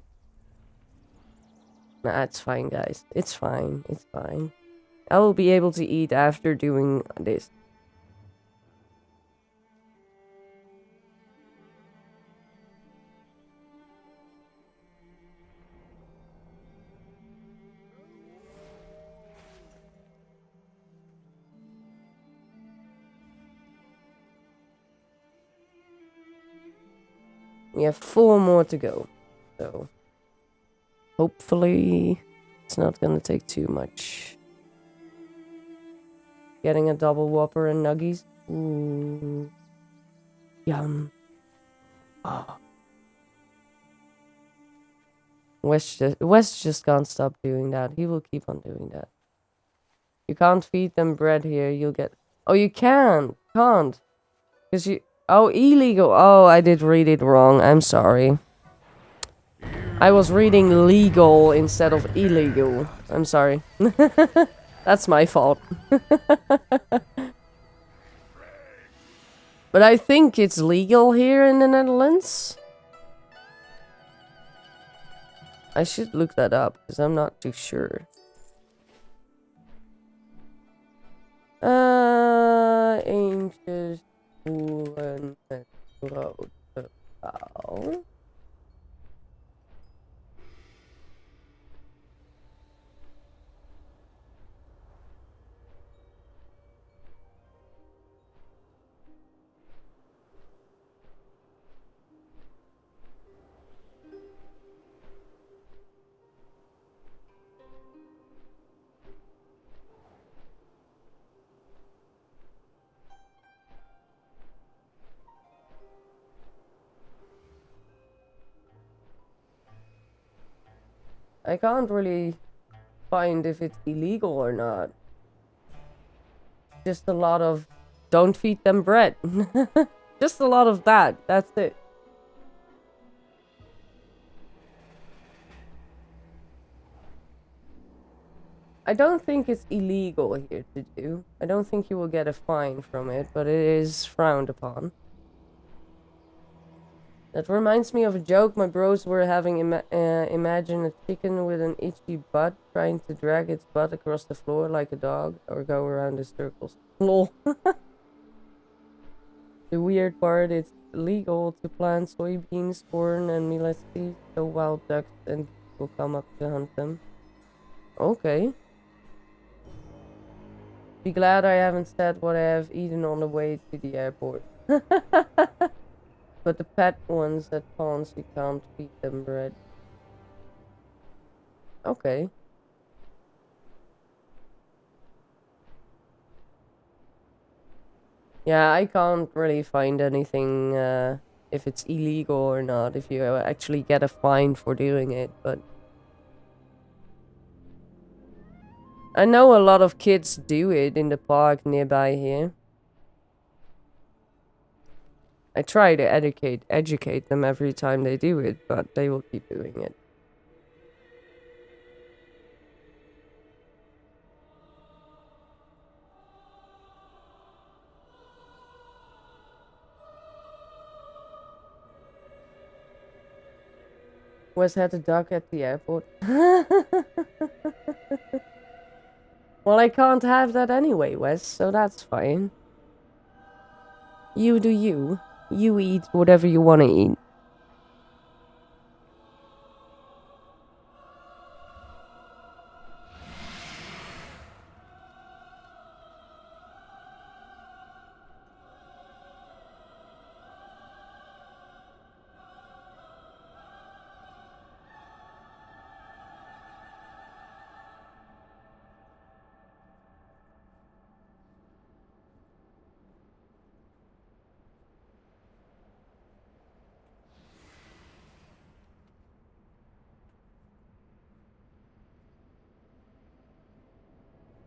Nah, it's fine, guys. It's fine. It's fine. I will be able to eat after doing this. We have 4 more to go. So, hopefully, it's not gonna take too much. Getting a double Whopper and nuggies. Ooh. Yum. Oh. Wes just can't stop doing that. He will keep on doing that. You can't feed them bread here. You'll get... Oh, you can. Can't. Because you... Oh, illegal. Oh, I did read it wrong. I'm sorry. I was reading legal instead of illegal. I'm sorry. That's my fault. But I think it's legal here in the Netherlands. I should look that up, because I'm not too sure. Eentjes, boeren met grote bouw. I can't really find if it's illegal or not. Just a lot of don't feed them bread. Just a lot of that. That's it. I don't think it's illegal here to do. I don't think you will get a fine from it, but it is frowned upon. That reminds me of a joke my bros were having. Imagine a chicken with an itchy butt trying to drag its butt across the floor like a dog or go around in circles. Lol. The weird part, it's legal to plant soybeans, corn, and millet seeds, so wild ducks and people come up to hunt them. Okay. Be glad I haven't said what I have eaten on the way to the airport. But the pet ones at pawns, you can't feed them bread. Okay. Yeah, I can't really find anything if it's illegal or not, if you actually get a fine for doing it, but... I know a lot of kids do it in the park nearby here. I try to educate them every time they do it, but they will keep doing it. Wes had a duck at the airport. Well, I can't have that anyway, Wes, so that's fine. You do you. You eat whatever you want to eat.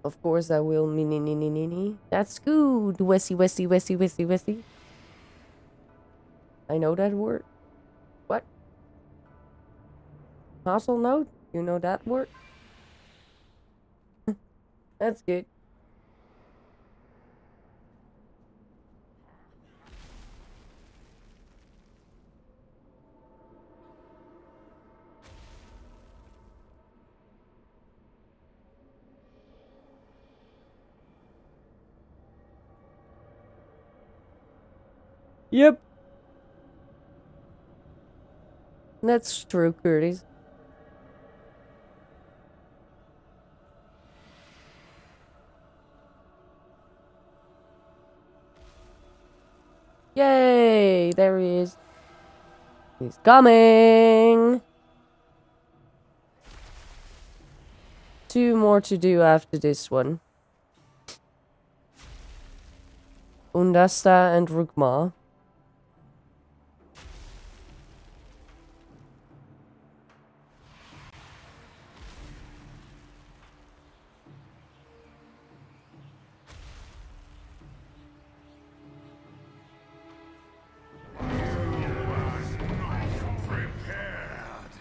Of course I will. Mini. That's good. Westy. I know that word. What? Hazelnote? You know that word? That's good. Yep. That's true, Curtis. Yay! There he is. He's coming! 2 more to do after this one. Undasta and Rukma.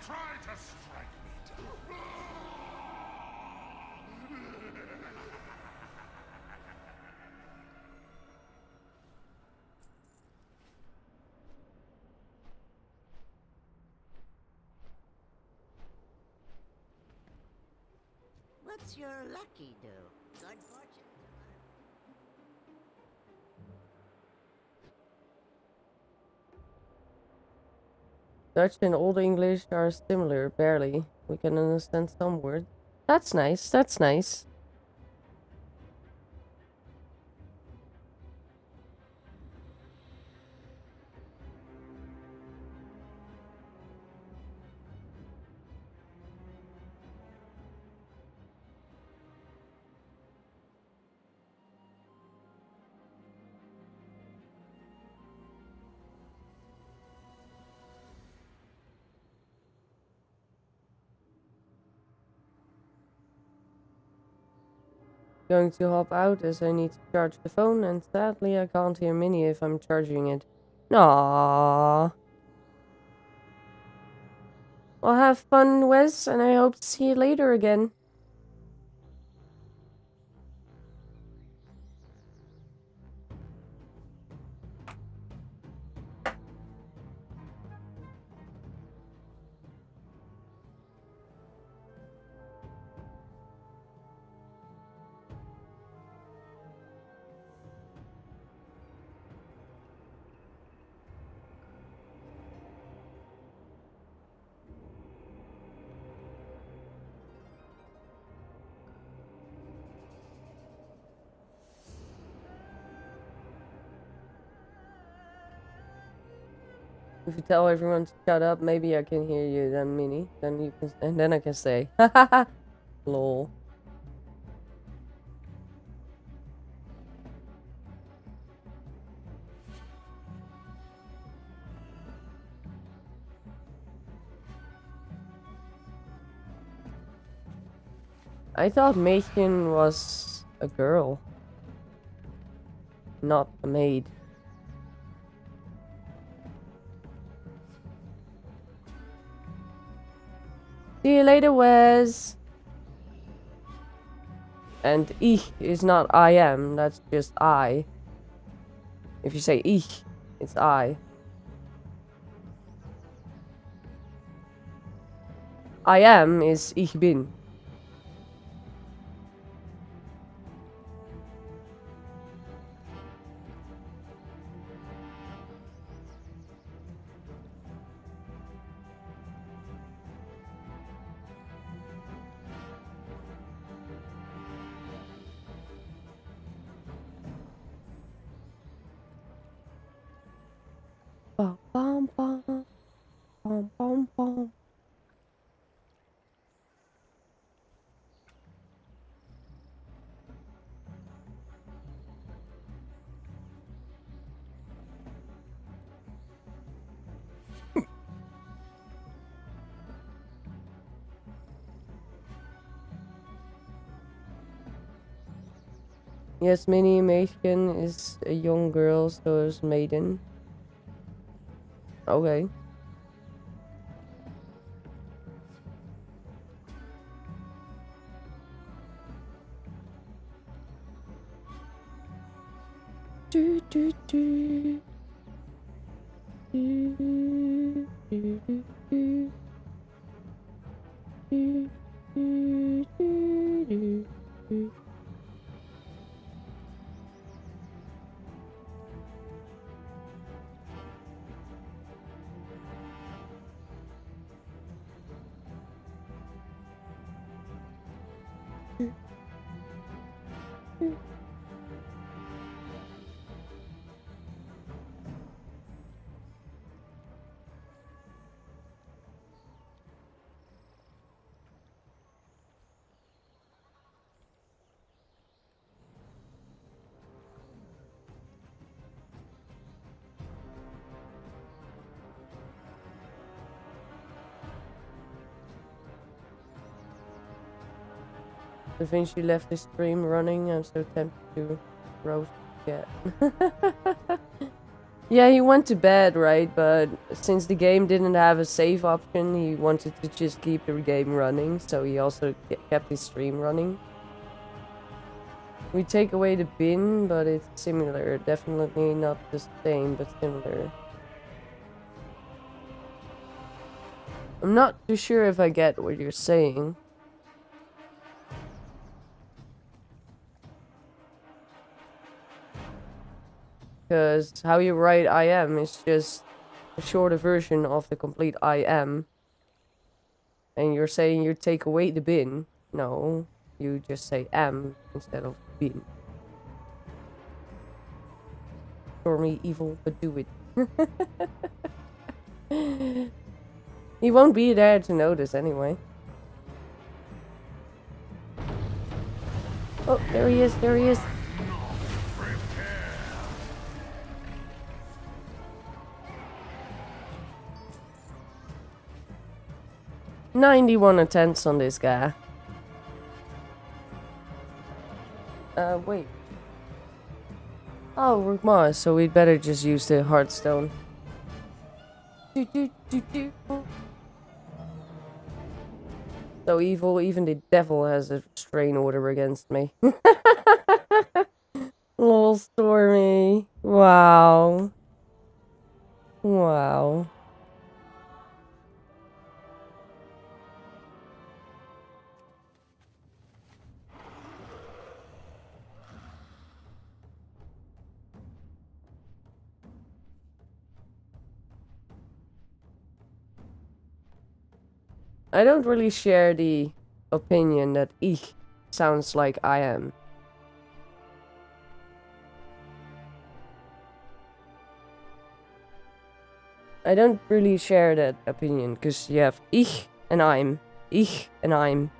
Try to strike me down. What's your lucky do? Good fortune. Dutch and Old English are similar, barely. We can understand some words. That's nice, that's nice. Going to hop out as I need to charge the phone, and sadly I can't hear Minnie if I'm charging it. Aww. Well, have fun, Wes, and I hope to see you later again. If you tell everyone to shut up, maybe I can hear you then, Minnie. Then you can, and then I can say, hahaha, lol. I thought Mädchen was a girl, not a maid. See you later, Wes. And ich is not I am, that's just I. If you say ich, it's I. I am is ich bin. Bum, bum, bum. Bum, bum, bum. Yes, Minnie Mädchen is a young girl, so is Maiden. Okay. Do, do, do. Do, do, do, do. Do, do, do, do, do. Da Vinci left the stream running. I'm so tempted to roast again. Yeah, he went to bed, right? But since the game didn't have a save option, he wanted to just keep the game running. So he also kept his stream running. We take away the bin, but it's similar. Definitely not the same, but similar. I'm not too sure if I get what you're saying. Because how you write I am is just a shorter version of the complete I am. And you're saying you take away the bin. No, you just say am instead of bin. Stormy evil, but do it. He won't be there to notice anyway. Oh, there he is, there he is. "91 attempts on this guy." Wait. Oh, Rook Mars, so we'd better just use the Heartstone. So evil, even the devil has a strain order against me. Lol, Stormy. Wow. Wow. I don't really share the opinion that ich sounds like I am. I don't really share that opinion, because you have ich and I'm. Ich and I'm.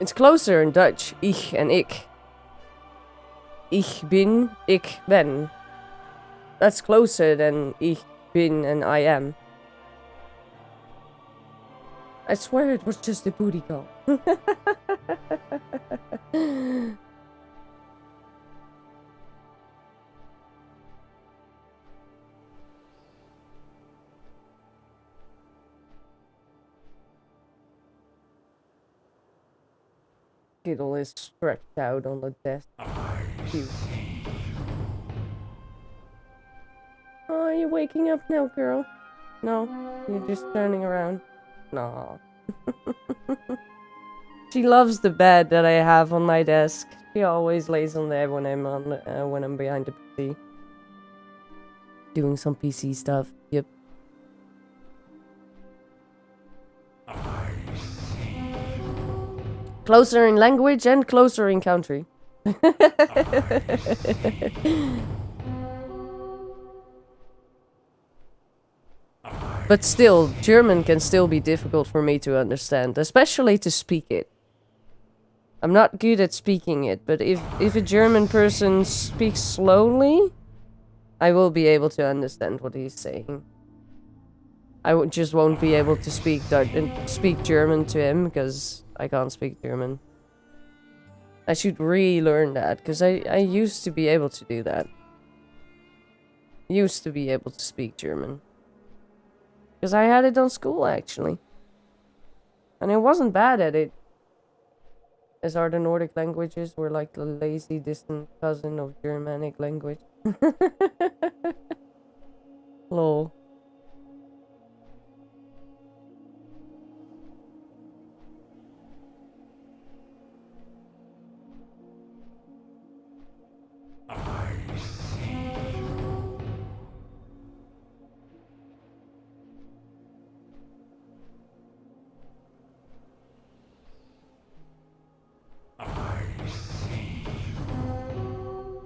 It's closer in Dutch, ich and ik. Ich bin, ik ben. That's closer than ich bin and I am. I swear it was just a booty call. Skittle is stretched out on the desk. Cute. Oh, are you waking up now, girl? No, you're just turning around. No. She loves the bed that I have on my desk. She always lays on there when I'm behind the PC. Doing some PC stuff. Yep. Closer in language and closer in country. But still, German can still be difficult for me to understand, especially to speak it. I'm not good at speaking it, but if a German person speaks slowly, I will be able to understand what he's saying. just won't be able to speak German to him because I can't speak German. I should relearn that because I used to be able to do that. Used to be able to speak German. Because I had it on school actually. And I wasn't bad at it. As are the Nordic languages, we're like the lazy distant cousin of Germanic language. Lol.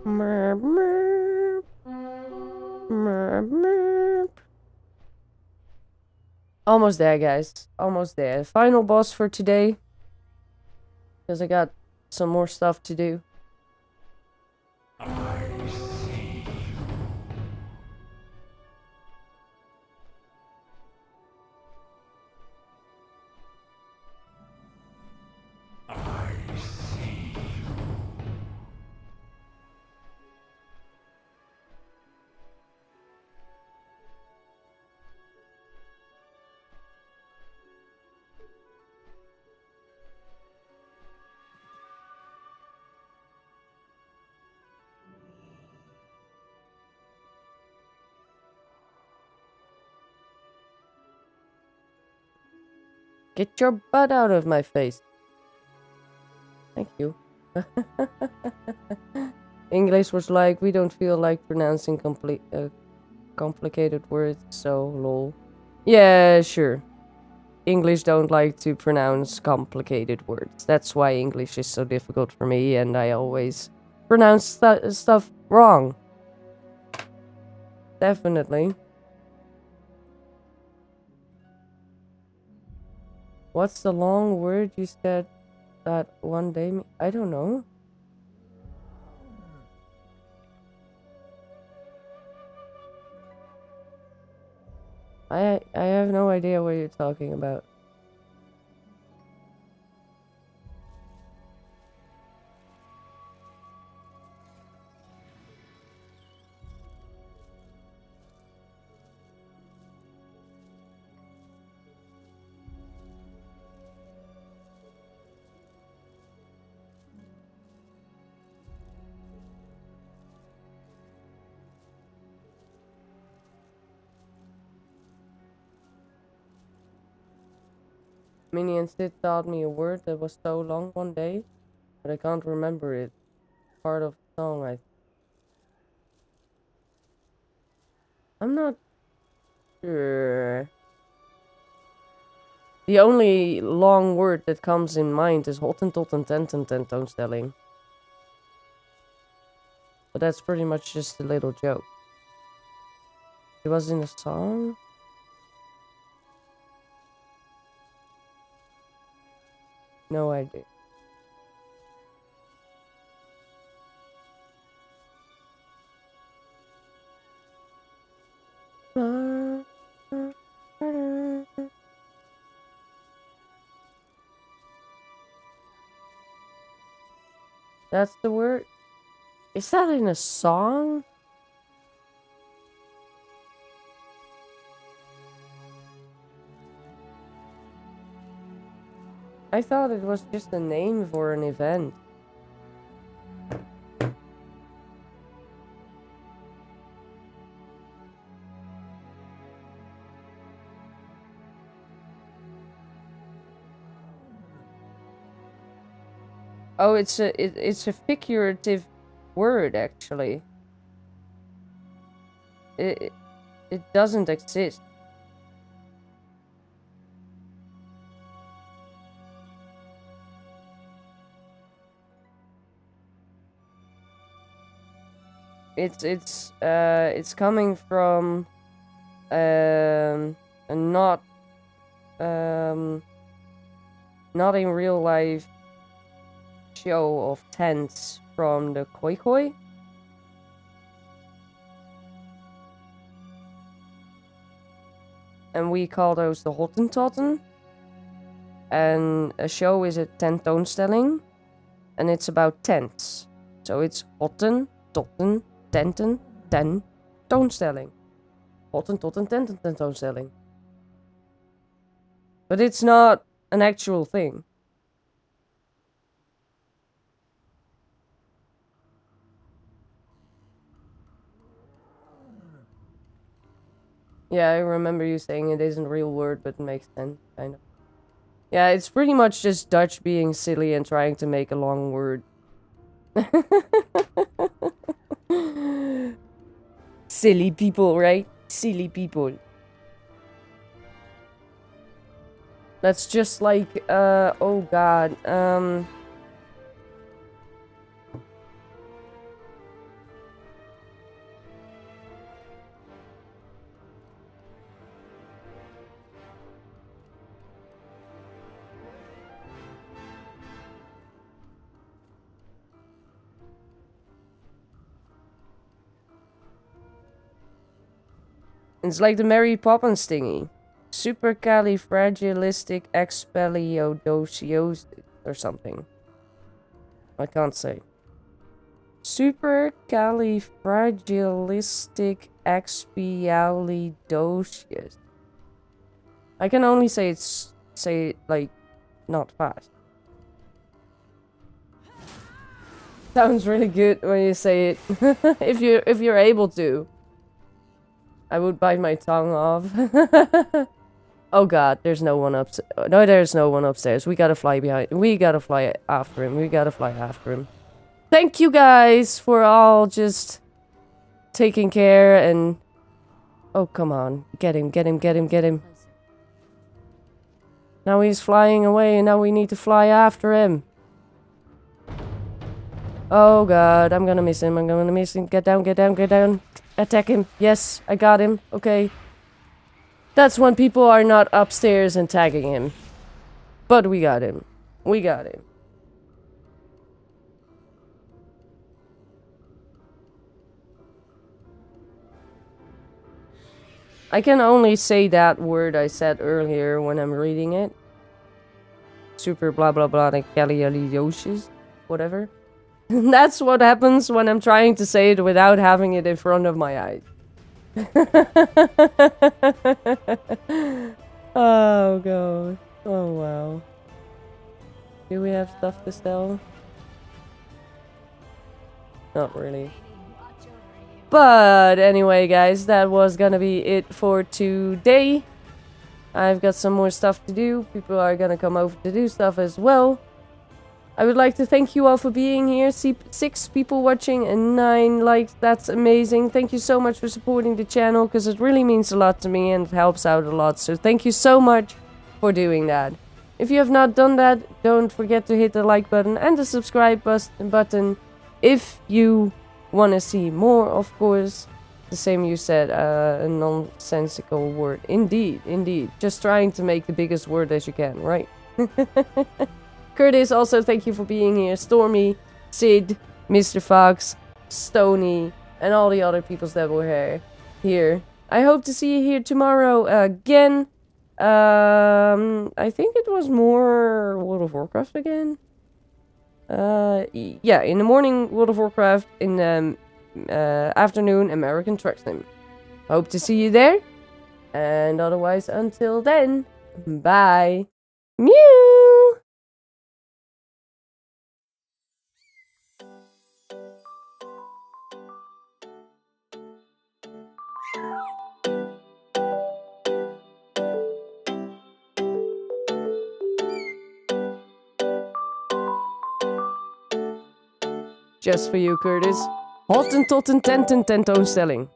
Merp, merp. Merp, merp. Almost there, guys. Almost there. Final boss for today. Because I got some more stuff to do. Get your butt out of my face. Thank you. English was like, we don't feel like pronouncing complicated words, so lol. Yeah, sure. English don't like to pronounce complicated words. That's why English is so difficult for me, and I always pronounce stuff wrong. Definitely. What's the long word you said that one day? I don't know. I have no idea what you're talking about. Minnie and Sid taught me a word that was so long one day, but I can't remember it. Part of the song, I'm not sure. The only long word that comes in mind is Hottentotten-tenten-tentoonstelling. But that's pretty much just a little joke. It was in a song? No idea. That's the word? Is that in a song? I thought it was just a name for an event. Oh, it's a figurative word actually. It doesn't exist. It's coming from a not in real life show of tents from the Khoi Khoi. and we call those the Hottentotten. And a show is a 10-toonstelling, and it's about tents. So it's Hotten, Totten, Tenten, 10 toonstelling. Hotten, Totten, Tenten, 10 toonstelling. But it's not an actual thing. Yeah, I remember you saying it isn't a real word, but it makes sense, kind of. Yeah, it's pretty much just Dutch being silly and trying to make a long word. Silly people, right? Silly people. That's just like, oh god, it's like the Mary Poppins thingy. Supercalifragilisticexpialidocious or something. I can't say. Supercalifragilisticexpialidocious. I can only say it's like not fast. Sounds really good when you say it. if you're able to. I would bite my tongue off. Oh god, there's no one upstairs. No, there's no one upstairs. We gotta fly behind. We gotta fly after him. We gotta fly after him. Thank you guys for all just taking care and... Oh, come on. Get him, get him, get him, get him. Now he's flying away and now we need to fly after him. Oh god, I'm gonna miss him. I'm gonna miss him. Get down, get down, get down. Attack him. Yes, I got him. Okay. That's when people are not upstairs and tagging him. But we got him. We got him. I can only say that word I said earlier when I'm reading it. Super blah blah blah callioliosius. Whatever. That's what happens when I'm trying to say it without having it in front of my eyes. Oh god. Oh wow. Do we have stuff to sell? Not really. But anyway guys, that was gonna be it for today. I've got some more stuff to do. People are gonna come over to do stuff as well. I would like to thank you all for being here. 6 people watching and 9 likes. That's amazing. Thank you so much for supporting the channel because it really means a lot to me and it helps out a lot. So thank you so much for doing that. If you have not done that, don't forget to hit the like button and the subscribe button if you want to see more, of course. The same you said, a nonsensical word. Indeed, indeed. Just trying to make the biggest word as you can, right? Curtis, also thank you for being here. Stormy, Sid, Mr. Fox, Stony, and all the other peoples that were here. I hope to see you here tomorrow again. I think it was more World of Warcraft again. Yeah, in the morning World of Warcraft, in the afternoon American Truck Sim. Hope to see you there. And otherwise, until then, bye. Mew! Just for you, Curtis. Hottentotten, tenten, tentoonstelling.